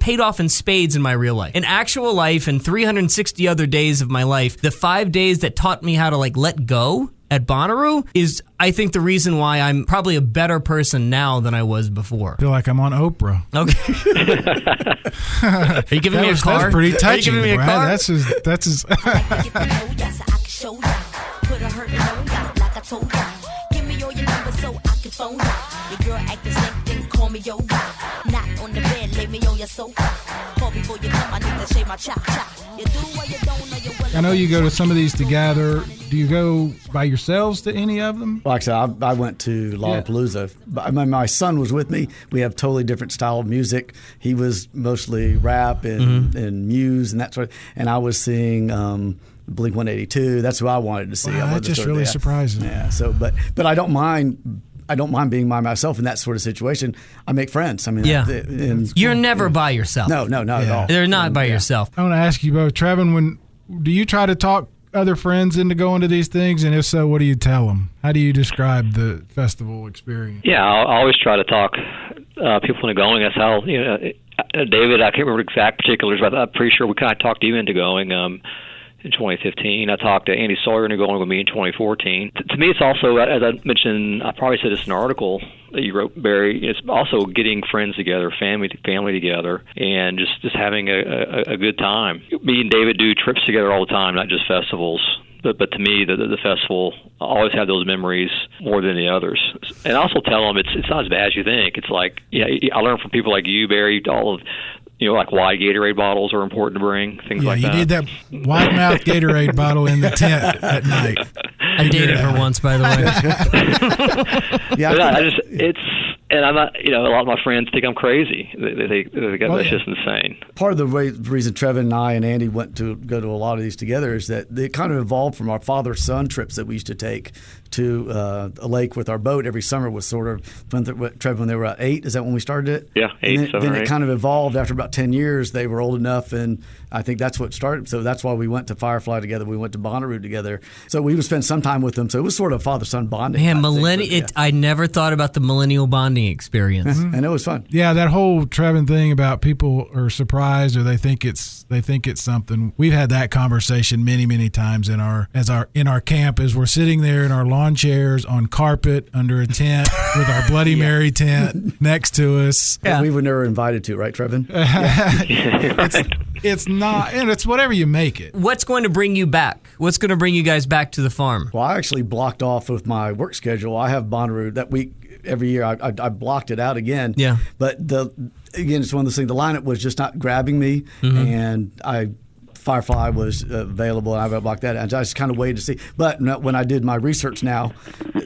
paid off in spades in my real life. In actual life, and 360 other days of my life, the 5 days that taught me how to let go at Bonnaroo is, I think, the reason why I'm probably a better person now than I was before. I feel like I'm on Oprah. Okay. Are you giving me a car? That's pretty touching, Are you giving me a Brad. car? That's his. Give me all your numbers so I can phone ya. Your girl acting slick, then call me yo. Not on the bed, lay me on your sofa. Call before you come, I need to shave my chop. You do what you don't know, you will. I know you go to some of these together. Do you go by yourselves to any of them? Like I said, I went to Lollapalooza. But my son was with me. We have totally different style of music. He was mostly rap and Muse and that sort of. And I was seeing Blink 182. That's who I wanted to see. Wow, that just really surprised me. Yeah. So, but I don't mind. I don't mind being by myself in that sort of situation. I make friends. I mean, You're never by yourself. No, not at all. They're not by yourself. I want to ask you both, Trevin. Do you try to talk other friends into going to these things, and if so, what do you tell them? How do you describe the festival experience? Yeah, I always try to talk people into going. That's how David. I can't remember exact particulars, but I'm pretty sure we kind of talked you into going. In 2015, I talked to Andy Sawyer into going with me in 2014. To me, it's also, as I mentioned, I probably said this in an article that you wrote, Barry. It's also getting friends together, family together, and just having a good time. Me and David do trips together all the time, not just festivals. But to me, the festival, I always have those memories more than the others. And I also tell them it's not as bad as you think. It's like, I learned from people like you, Barry, all of. Like wide Gatorade bottles are important to bring, things like that. You need that wide-mouth Gatorade bottle in the tent at night. I dated her once, by the way. And I'm not, a lot of my friends think I'm crazy. That's just insane. Part of the reason Trevin and I and Andy went to go to a lot of these together is that they kind of evolved from our father-son trips that we used to take to a lake with our boat every summer. Was sort of Trevin when they were at 8. Is that when we started it? Yeah, 8, 7, then 8. It kind of evolved after about 10 years. They were old enough, and I think that's what started. So that's why we went to Firefly together. We went to Bonnaroo together. So we would spend some time with them. So it was sort of father-son bonding. Man, I never thought about the millennial bonding experience. And it was fun. Yeah, that whole Trevin thing about people are surprised or they think it's something. We've had that conversation many times in our camp as we're sitting there in our lawn chairs on carpet under a tent with our Bloody Mary tent next to us. Yeah. We were never invited to, right, Trevin? It's not, and it's whatever you make it. What's going to bring you back? What's going to bring you guys back to the farm? Well, I actually blocked off with my work schedule. I have Bonnaroo that week. Every year, I blocked it out again. Yeah. But again, it's one of those things. The lineup was just not grabbing me, and Firefly was available, and I blocked that. And I just kind of waited to see. But when I did my research now,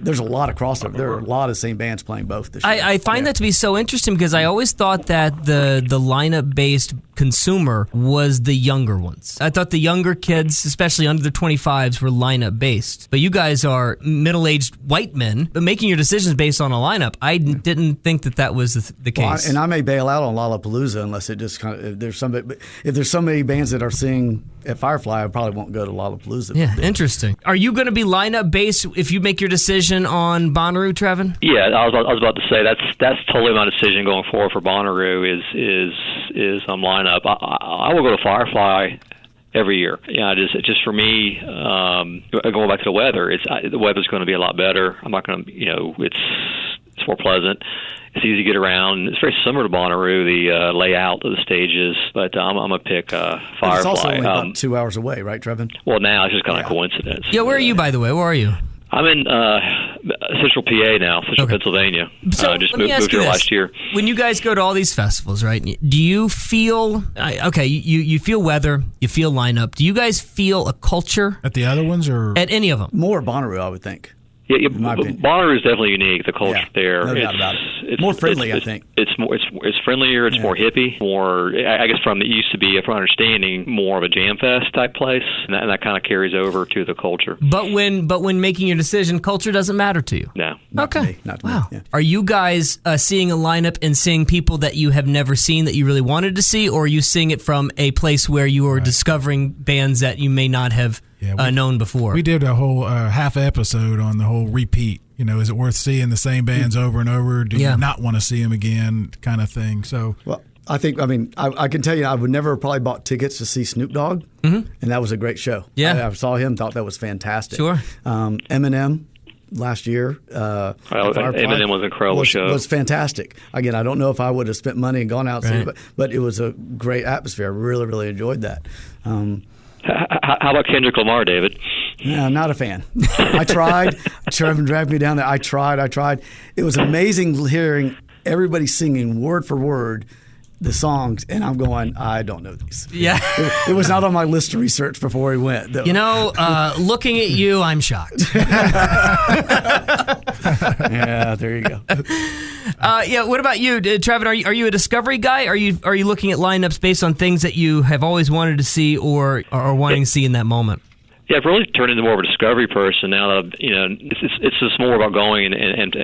there's a lot of crossover. There are a lot of the same bands playing both this year. I find that to be so interesting because I always thought that the lineup-based consumer was the younger ones. I thought the younger kids, especially under the 25s, were lineup-based. But you guys are middle-aged white men, but making your decisions based on a lineup. I didn't think that was the case. Well, and I may bail out on Lollapalooza unless it just kind of if there's so many bands that are singing at Firefly, I probably won't go to Lollapalooza. Yeah, interesting. Are you going to be lineup-based if you make your decision on Bonnaroo, Trevin? Yeah, I was about to say that's totally my decision going forward for Bonnaroo is lineup. I will go to Firefly every year. Yeah, just for me, going back to the weather, the weather's going to be a lot better. I'm not going to, it's more pleasant. It's easy to get around. It's very similar to Bonnaroo, the layout of the stages, but I'm going to pick Firefly. It's also only about 2 hours away, right, Trevin? Well, now it's just kind of coincidence. Yeah, where are you, by the way? Where are you? I'm in Central PA now, Pennsylvania. So just moved here last year. When you guys go to all these festivals, right, do you feel, you feel weather, you feel lineup. Do you guys feel a culture? At the other ones or? At any of them? More Bonnaroo, I would think. Yeah, Bonnaroo is definitely unique. The culture there, no doubt about it. It's more friendly, I think. It's friendlier. It's more hippie. More, I guess, from it used to be, from understanding, more of a jam fest type place, and that kind of carries over to the culture. But when making your decision, culture doesn't matter to you. No. Not to me. Wow. Yeah. Are you guys seeing a lineup and seeing people that you have never seen that you really wanted to see, or are you seeing it from a place where you are discovering bands that you may not have known before? We did a whole half episode on the whole repeat. Is it worth seeing the same bands over and over? Do you not want to see them again, kind of thing? So, well, I can tell you, I would never have probably bought tickets to see Snoop Dogg, and that was a great show. Yeah, I saw him, thought that was fantastic. Sure. Eminem last year. Eminem was an incredible show. Was fantastic. Again, I don't know if I would have spent money and gone out to see it, but it was a great atmosphere. I really, really enjoyed that. How about Kendrick Lamar, David? No, not a fan. I tried. Trevin dragged me down there. I tried. It was amazing hearing everybody singing word for word the songs, and I'm going, I don't know these. Yeah. It was not on my list to research before he went. Though. Looking at you, I'm shocked. Yeah, there you go. What about you, Trevin? Are you a discovery guy? Are you looking at lineups based on things that you have always wanted to see or are wanting to see in that moment? Yeah, I've really turned into more of a discovery person now that it's just more about going and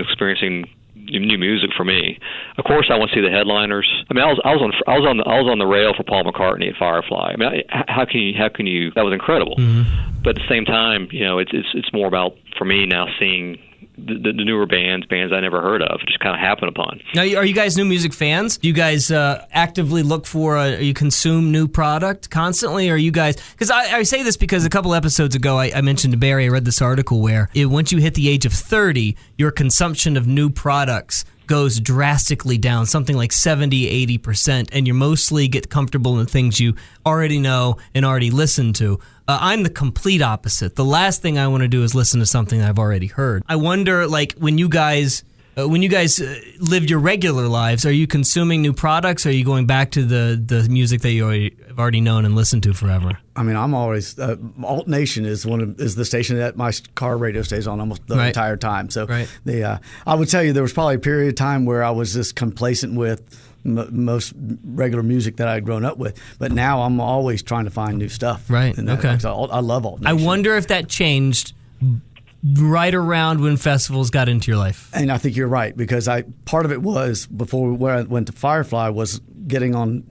experiencing new music for me. Of course, I want to see the headliners. I mean, I was on the rail for Paul McCartney at Firefly. I mean, how can you? That was incredible. Mm-hmm. But at the same time, it's more about, for me now, seeing the newer bands I never heard of, just kind of happen upon. Now, are you guys new music fans? Do you guys actively look for, you consume new product constantly? Or you guys, because I say this because a couple episodes ago I mentioned to Barry, I read this article where once you hit the age of 30, your consumption of new products goes drastically down, something like 70-80%, and you mostly get comfortable in the things you already know and already listen to. I'm the complete opposite. The last thing I want to do is listen to something that I've already heard. I wonder, like, when you guys live your regular lives, are you consuming new products, or are you going back to the music that you have already known and listened to forever? I mean, I'm always Alt Nation is the station that my car radio stays on almost the entire time. So I would tell you there was probably a period of time where I was just complacent with most regular music that I had grown up with, but now I'm always trying to find new stuff. Right. Okay. So I love Alt Nation. I wonder if that changed right around when festivals got into your life. And I think you're right, because part of it was before where I went to Firefly was getting on,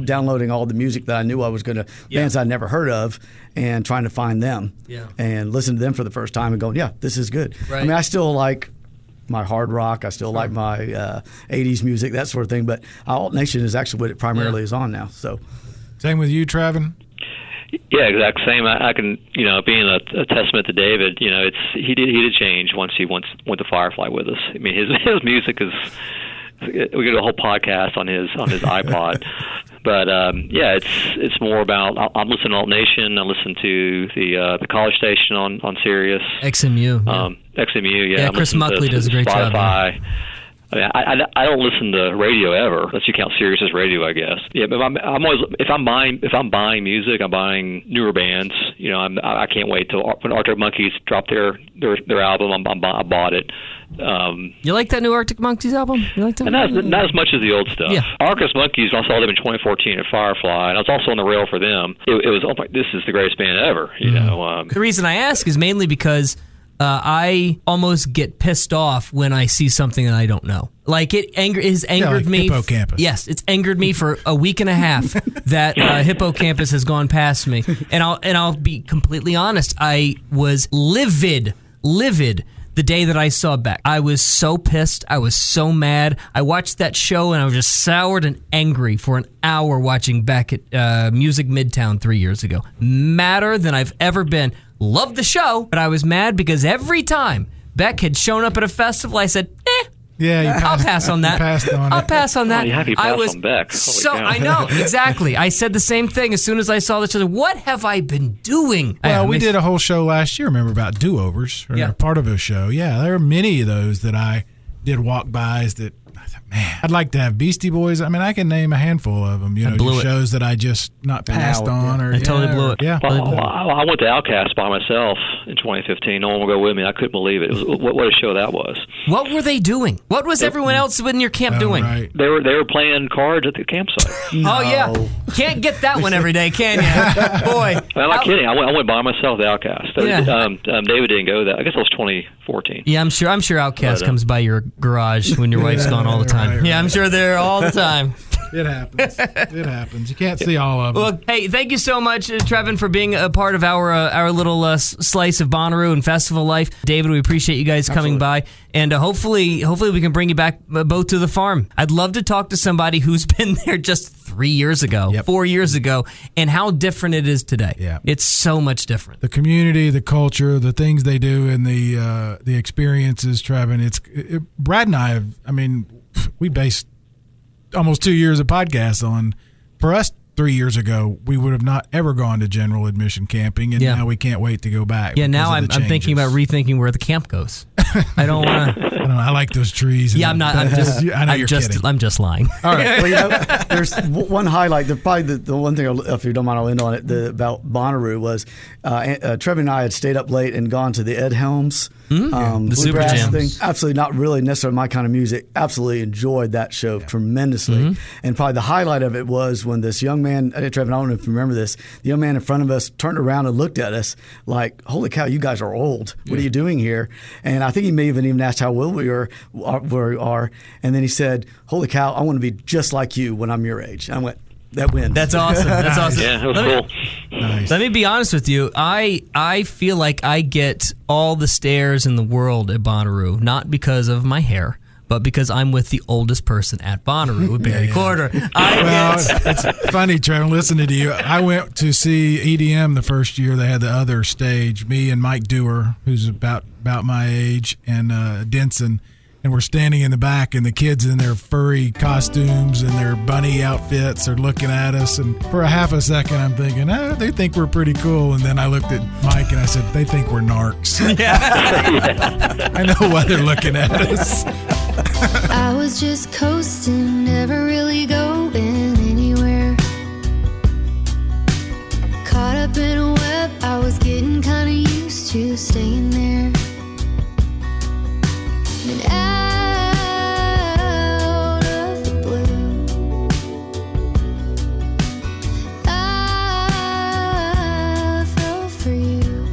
downloading all the music that I knew I was going to, bands I'd never heard of, and trying to find them and listen to them for the first time and going, yeah, this is good. Right. I mean, I still like my hard rock. I still like my 80s music, that sort of thing. But Alt Nation is actually what it primarily is on now. So, same with you, Trevin? Yeah, exact same. I can, being a testament to David, he did change once he went to Firefly with us. I mean, his music is, we get a whole podcast on his iPod. But it's more about, I'm listening to Alt Nation. I listen to the college station on Sirius. XMU. XMU, yeah. Chris Muckley does a great job. Spotify. I don't listen to radio ever, unless you count Sirius as radio, I guess. Yeah, but I'm always, if I'm buying music, I'm buying newer bands. I can't wait till when Arctic Monkeys drop their album. I bought it. You like that new Arctic Monkeys album? You like that? Not as much as the old stuff. Yeah. Arctic Monkeys, I saw them in 2014 at Firefly, and I was also on the rail for them. It was, this is the greatest band ever. The reason I ask is mainly because I almost get pissed off when I see something that I don't know. Like it has angered me. Hippocampus. Yes, it's angered me for a week and a half that Hippocampus has gone past me. And I'll be completely honest. I was livid the day that I saw Beck. I was so pissed. I was so mad. I watched that show and I was just soured and angry for an hour watching Beck at Music Midtown 3 years ago. Madder than I've ever been. Loved the show, but I was mad because every time Beck had shown up at a festival, I said, yeah, I'll pass on that. I'll pass on that. I was on Beck. I know, exactly. I said the same thing as soon as I saw the show. What have I been doing? Well, we did a whole show last year, remember, about do-overs, or part of a show. Yeah, there are many of those that I did walk-bys that Man, I'd like to have Beastie Boys. I mean, I can name a handful of them. Shows that I just not passed on. Or I totally blew it. Yeah. I went to Outkast by myself in 2015. No one would go with me. I couldn't believe it. What a show that was. What were they doing? What was everyone else in your camp doing? Right. They were playing cards at the campsite. Oh yeah, can't get that one every day, can you? Boy, I'm not kidding. I went by myself to Outkast. David didn't go that. I guess it was 2014. Yeah, I'm sure Outkast comes by your garage when your wife's gone all the time. Right. Yeah, I'm sure they're all the time. It happens. It happens. You can't see all of them. Well, hey, thank you so much, Trevin, for being a part of our little slice of Bonnaroo and festival life. David, we appreciate you guys coming by, and hopefully we can bring you back both to the farm. I'd love to talk to somebody who's been there just 3 years ago, 4 years ago, and how different it is today. Yeah. It's so much different. The community, the culture, the things they do, and the experiences, Trevin. Brad and I we based almost 2 years of podcasts on. For us, 3 years ago, we would have not ever gone to general admission camping, and now we can't wait to go back. Yeah, now I'm thinking about rethinking where the camp goes. I don't want to. I like those trees. Yeah, I'm not. I'm just. I know you're kidding. I'm just lying. All right. Well, there's one highlight. Probably the one thing, if you don't mind, I'll end on it. About Bonnaroo was Trevin and I had stayed up late and gone to the Ed Helms the Super Jam thing. Absolutely not really necessarily my kind of music. Absolutely enjoyed that show tremendously. And probably the highlight of it was when this young man, Trevin, I don't know if you remember this, the young man in front of us turned around and looked at us like, holy cow, you guys are old. What are you doing here? And I think he may have even asked how old we are. And then he said, holy cow, I want to be just like you when I'm your age. And I went, that wins. That's awesome. That's awesome. Yeah, it was cool. Nice. Let me be honest with you. I feel like I get all the stares in the world at Bonnaroo, not because of my hair, but because I'm with the oldest person at Bonnaroo, with Barry Corder. It's funny, Trevor, listening to you. I went to see EDM the first year they had the other stage. Me and Mike Dewar, who's about my age, and Denson. And we're standing in the back, and the kids in their furry costumes and their bunny outfits are looking at us. And for a half a second, I'm thinking, they think we're pretty cool. And then I looked at Mike, and I said, they think we're narcs. I know why they're looking at us. I was just coasting, never really going anywhere. Caught up in a web, I was getting kind of used to staying there. And out of the blue, I fell for you.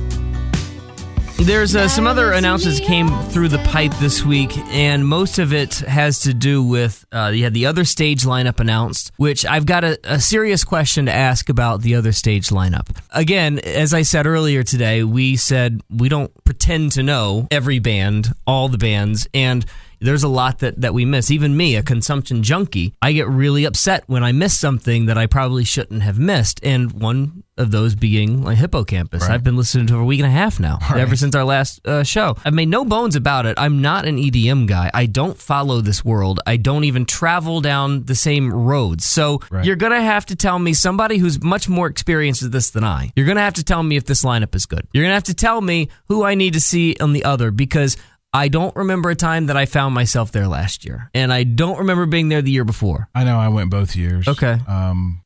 There's some other announcements came through the pipe this week, and most of it has to do with you had the other stage lineup announced, which I've got a serious question to ask about the other stage lineup. Again, as I said earlier today, we said we don't pretend to know every band, all the bands, and there's a lot that we miss. Even me, a consumption junkie, I get really upset when I miss something that I probably shouldn't have missed, and one of those being like Hippocampus. Right. I've been listening to it for a week and a half now, ever since our last show. I've made no bones about it. I'm not an EDM guy. I don't follow this world. I don't even travel down the same roads. So you're going to have to tell me, somebody who's much more experienced with this than I, you're going to have to tell me if this lineup is good. You're going to have to tell me who I need to see on the other, because I don't remember a time that I found myself there last year, and I don't remember being there the year before. I know I went both years. Okay.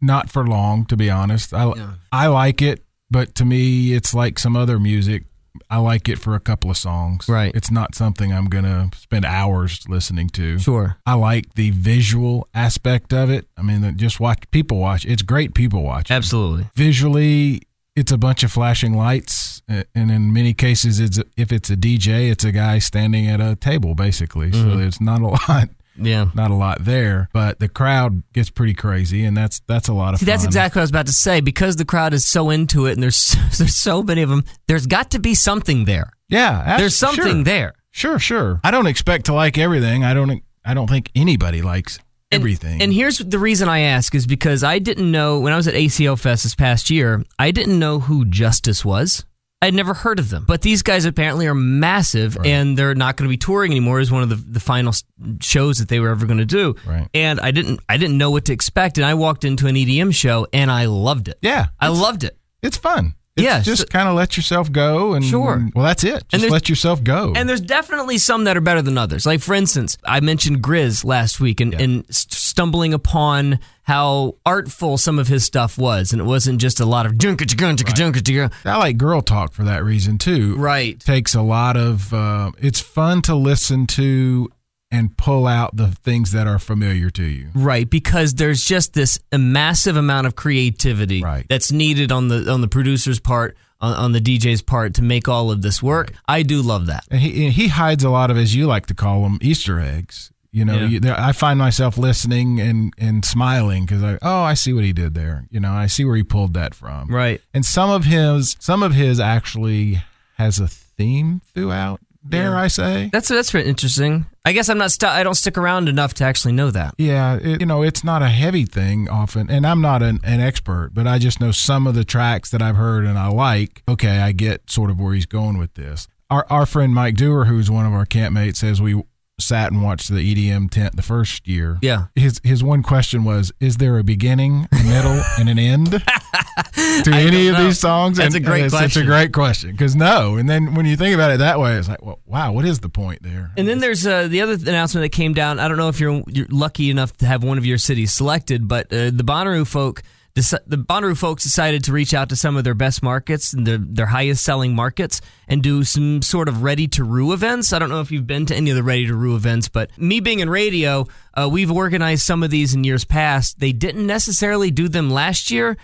Not for long, to be honest. I like it, but to me, it's like some other music. I like it for a couple of songs. Right. It's not something I'm going to spend hours listening to. Sure. I like the visual aspect of it. I mean, just people watch. It's great people watching. Absolutely. Visually, it's a bunch of flashing lights, and in many cases, if it's a DJ, it's a guy standing at a table, basically. So there's not a lot. Yeah. Not a lot there, but the crowd gets pretty crazy, and that's a lot of fun. That's exactly what I was about to say. Because the crowd is so into it, and there's so many of them, there's got to be something there. Yeah. There's something there. Sure. I don't expect to like everything. I don't think anybody likes everything. And here's the reason I ask is because I didn't know, when I was at ACO Fest this past year, I didn't know who Justice was. I'd never heard of them. But these guys apparently are massive, and they're not going to be touring anymore as one of the final shows that they were ever going to do. Right. And I didn't know what to expect, and I walked into an EDM show, and I loved it. Yeah. I loved it. It's fun. It's just kind of let yourself go. And sure. Well, that's it. Just let yourself go. And there's definitely some that are better than others. Like, for instance, I mentioned Grizz last week and stumbling upon how artful some of his stuff was. And it wasn't just a lot of junk. I like Girl Talk for that reason, too. Right. It takes a lot of, it's fun to listen to and pull out the things that are familiar to you. Right, because there's just this massive amount of creativity that's needed on the producer's part, on the DJ's part to make all of this work. Right. I do love that. And he hides a lot of, as you like to call them, Easter eggs. You know, I find myself listening and smiling because I see what he did there. You know, I see where he pulled that from. Right. And some of his actually has a theme throughout. Dare I say? That's pretty interesting. I guess I'm not. I don't stick around enough to actually know that. Yeah, it's not a heavy thing often, and I'm not an expert, but I just know some of the tracks that I've heard and I like. Okay, I get sort of where he's going with this. Our friend Mike Dewar, who's one of our campmates, says we sat and watched the EDM tent the first year. Yeah. His one question was, is there a beginning, a middle, and an end to any of these songs? That's a great question. It's a great question, because no. And then when you think about it that way, it's like, well, wow, what is the point there? And then there's the other announcement that came down. I don't know if you're lucky enough to have one of your cities selected, but the Bonnaroo folks decided to reach out to some of their best markets and their highest selling markets and do some sort of Ready to Roo events. I don't know if you've been to any of the Ready to Roo events, but me being in radio, we've organized some of these in years past. They didn't necessarily do them last year.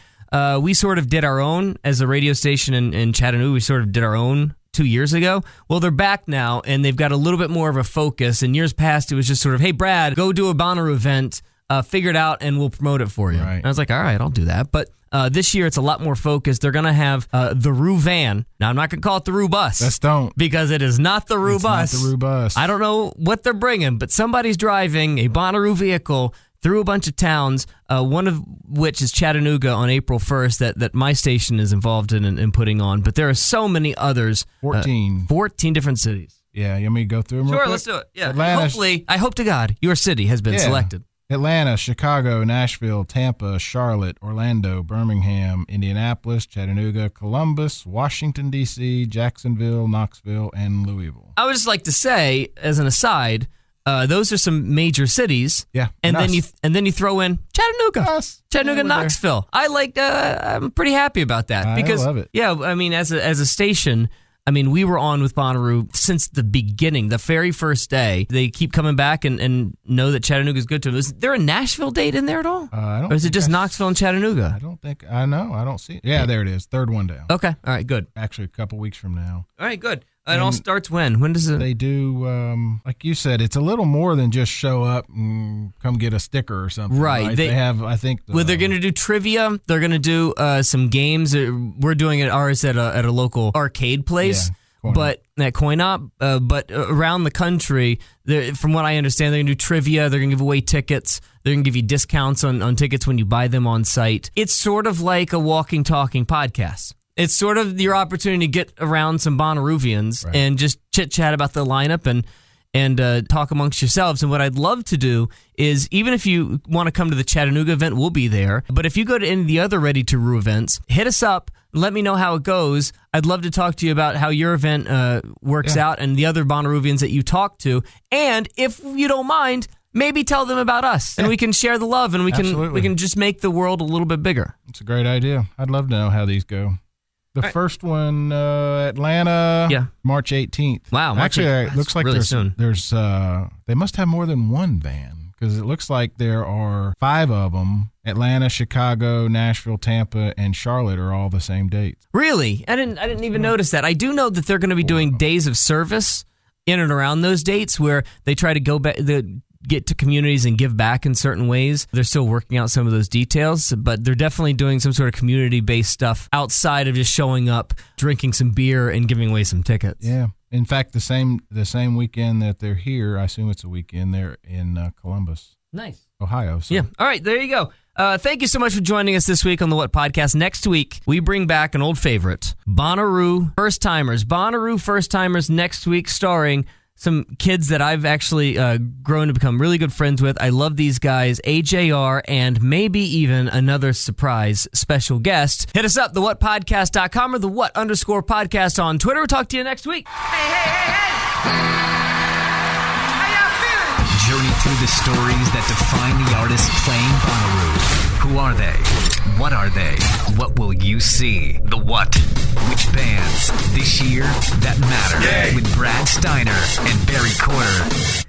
We sort of did our own as a radio station in Chattanooga. We sort of did our own 2 years ago. Well, they're back now, and they've got a little bit more of a focus. In years past, it was just sort of, hey, Brad, go do a Bonnaroo event. Figure it out and we'll promote it for you. Right. And I was like, all right, I'll do that. But this year it's a lot more focused. They're going to have the Roo van. Now, I'm not going to call it the Roo bus. Don't. Because it is not the Roo bus. Not the Roo bus. I don't know what they're bringing, but somebody's driving a Bonnaroo vehicle through a bunch of towns, one of which is Chattanooga on April 1st that my station is involved in putting on. But there are so many others. 14 different cities. Yeah, you want me to go through them real Sure, quick? let's do it. Yeah. Atlanta, Hopefully, I hope to God, your city has been selected. Atlanta, Chicago, Nashville, Tampa, Charlotte, Orlando, Birmingham, Indianapolis, Chattanooga, Columbus, Washington, D.C., Jacksonville, Knoxville, and Louisville. I would just like to say, as an aside, those are some major cities. Yeah, and then you throw in Chattanooga, Chattanooga, Knoxville. I'm pretty happy about that because I love it. Yeah, I mean, as a station. I mean, we were on with Bonnaroo since the beginning, the very first day. They keep coming back and know that Chattanooga is good to them. Is there a Nashville date in there at all? Or is it just Knoxville and Chattanooga? I don't think. I know. I don't see it. Yeah, there it is. Third one down. Okay. All right, good. Actually, a couple weeks from now. All right, good. It all starts when? When does it? They do, like you said, it's a little more than just show up and come get a sticker or something. Right. They have, I think. Well, they're going to do trivia. They're going to do some games. We're doing it ours at a local arcade place. Yeah. But at Coin Op, but around the country, from what I understand, they're going to do trivia. They're going to give away tickets. They're going to give you discounts on tickets when you buy them on site. It's sort of like a walking, talking podcast. It's sort of your opportunity to get around some Bonnaroovians and just chit-chat about the lineup and talk amongst yourselves. And what I'd love to do is, even if you want to come to the Chattanooga event, we'll be there. But if you go to any of the other Ready to Roo events, hit us up. Let me know how it goes. I'd love to talk to you about how your event works out and the other Bonnaroovians that you talk to. And if you don't mind, maybe tell them about us, and we can share the love, and we can just make the world a little bit bigger. It's a great idea. I'd love to know how these go. The first one, Atlanta, March 18th. Wow, actually, it looks like really there's they must have more than one van, because it looks like there are 5 of them. Atlanta, Chicago, Nashville, Tampa, and Charlotte are all the same dates. Really? I didn't even notice that. I do know that they're going to be doing days of service in and around those dates where they try to go back, get to communities and give back in certain ways. They're still working out some of those details, but they're definitely doing some sort of community-based stuff outside of just showing up, drinking some beer, and giving away some tickets. Yeah. In fact, the same weekend that they're here, I assume it's a weekend, they're in Columbus. Nice. Ohio. So. Yeah. All right, there you go. Thank you so much for joining us this week on the What Podcast. Next week, we bring back an old favorite, Bonnaroo First Timers. Bonnaroo First Timers next week, starring some kids that I've actually grown to become really good friends with. I love these guys, AJR, and maybe even another surprise special guest. Hit us up, thewhatpodcast.com or _podcast on Twitter. We'll talk to you next week. Hey. Journey through the stories that define the artists playing Bonnaroo. Who are they? What are they? What will you see? The what? Which bands this year that matter? With Brad Steiner and Barry Corder.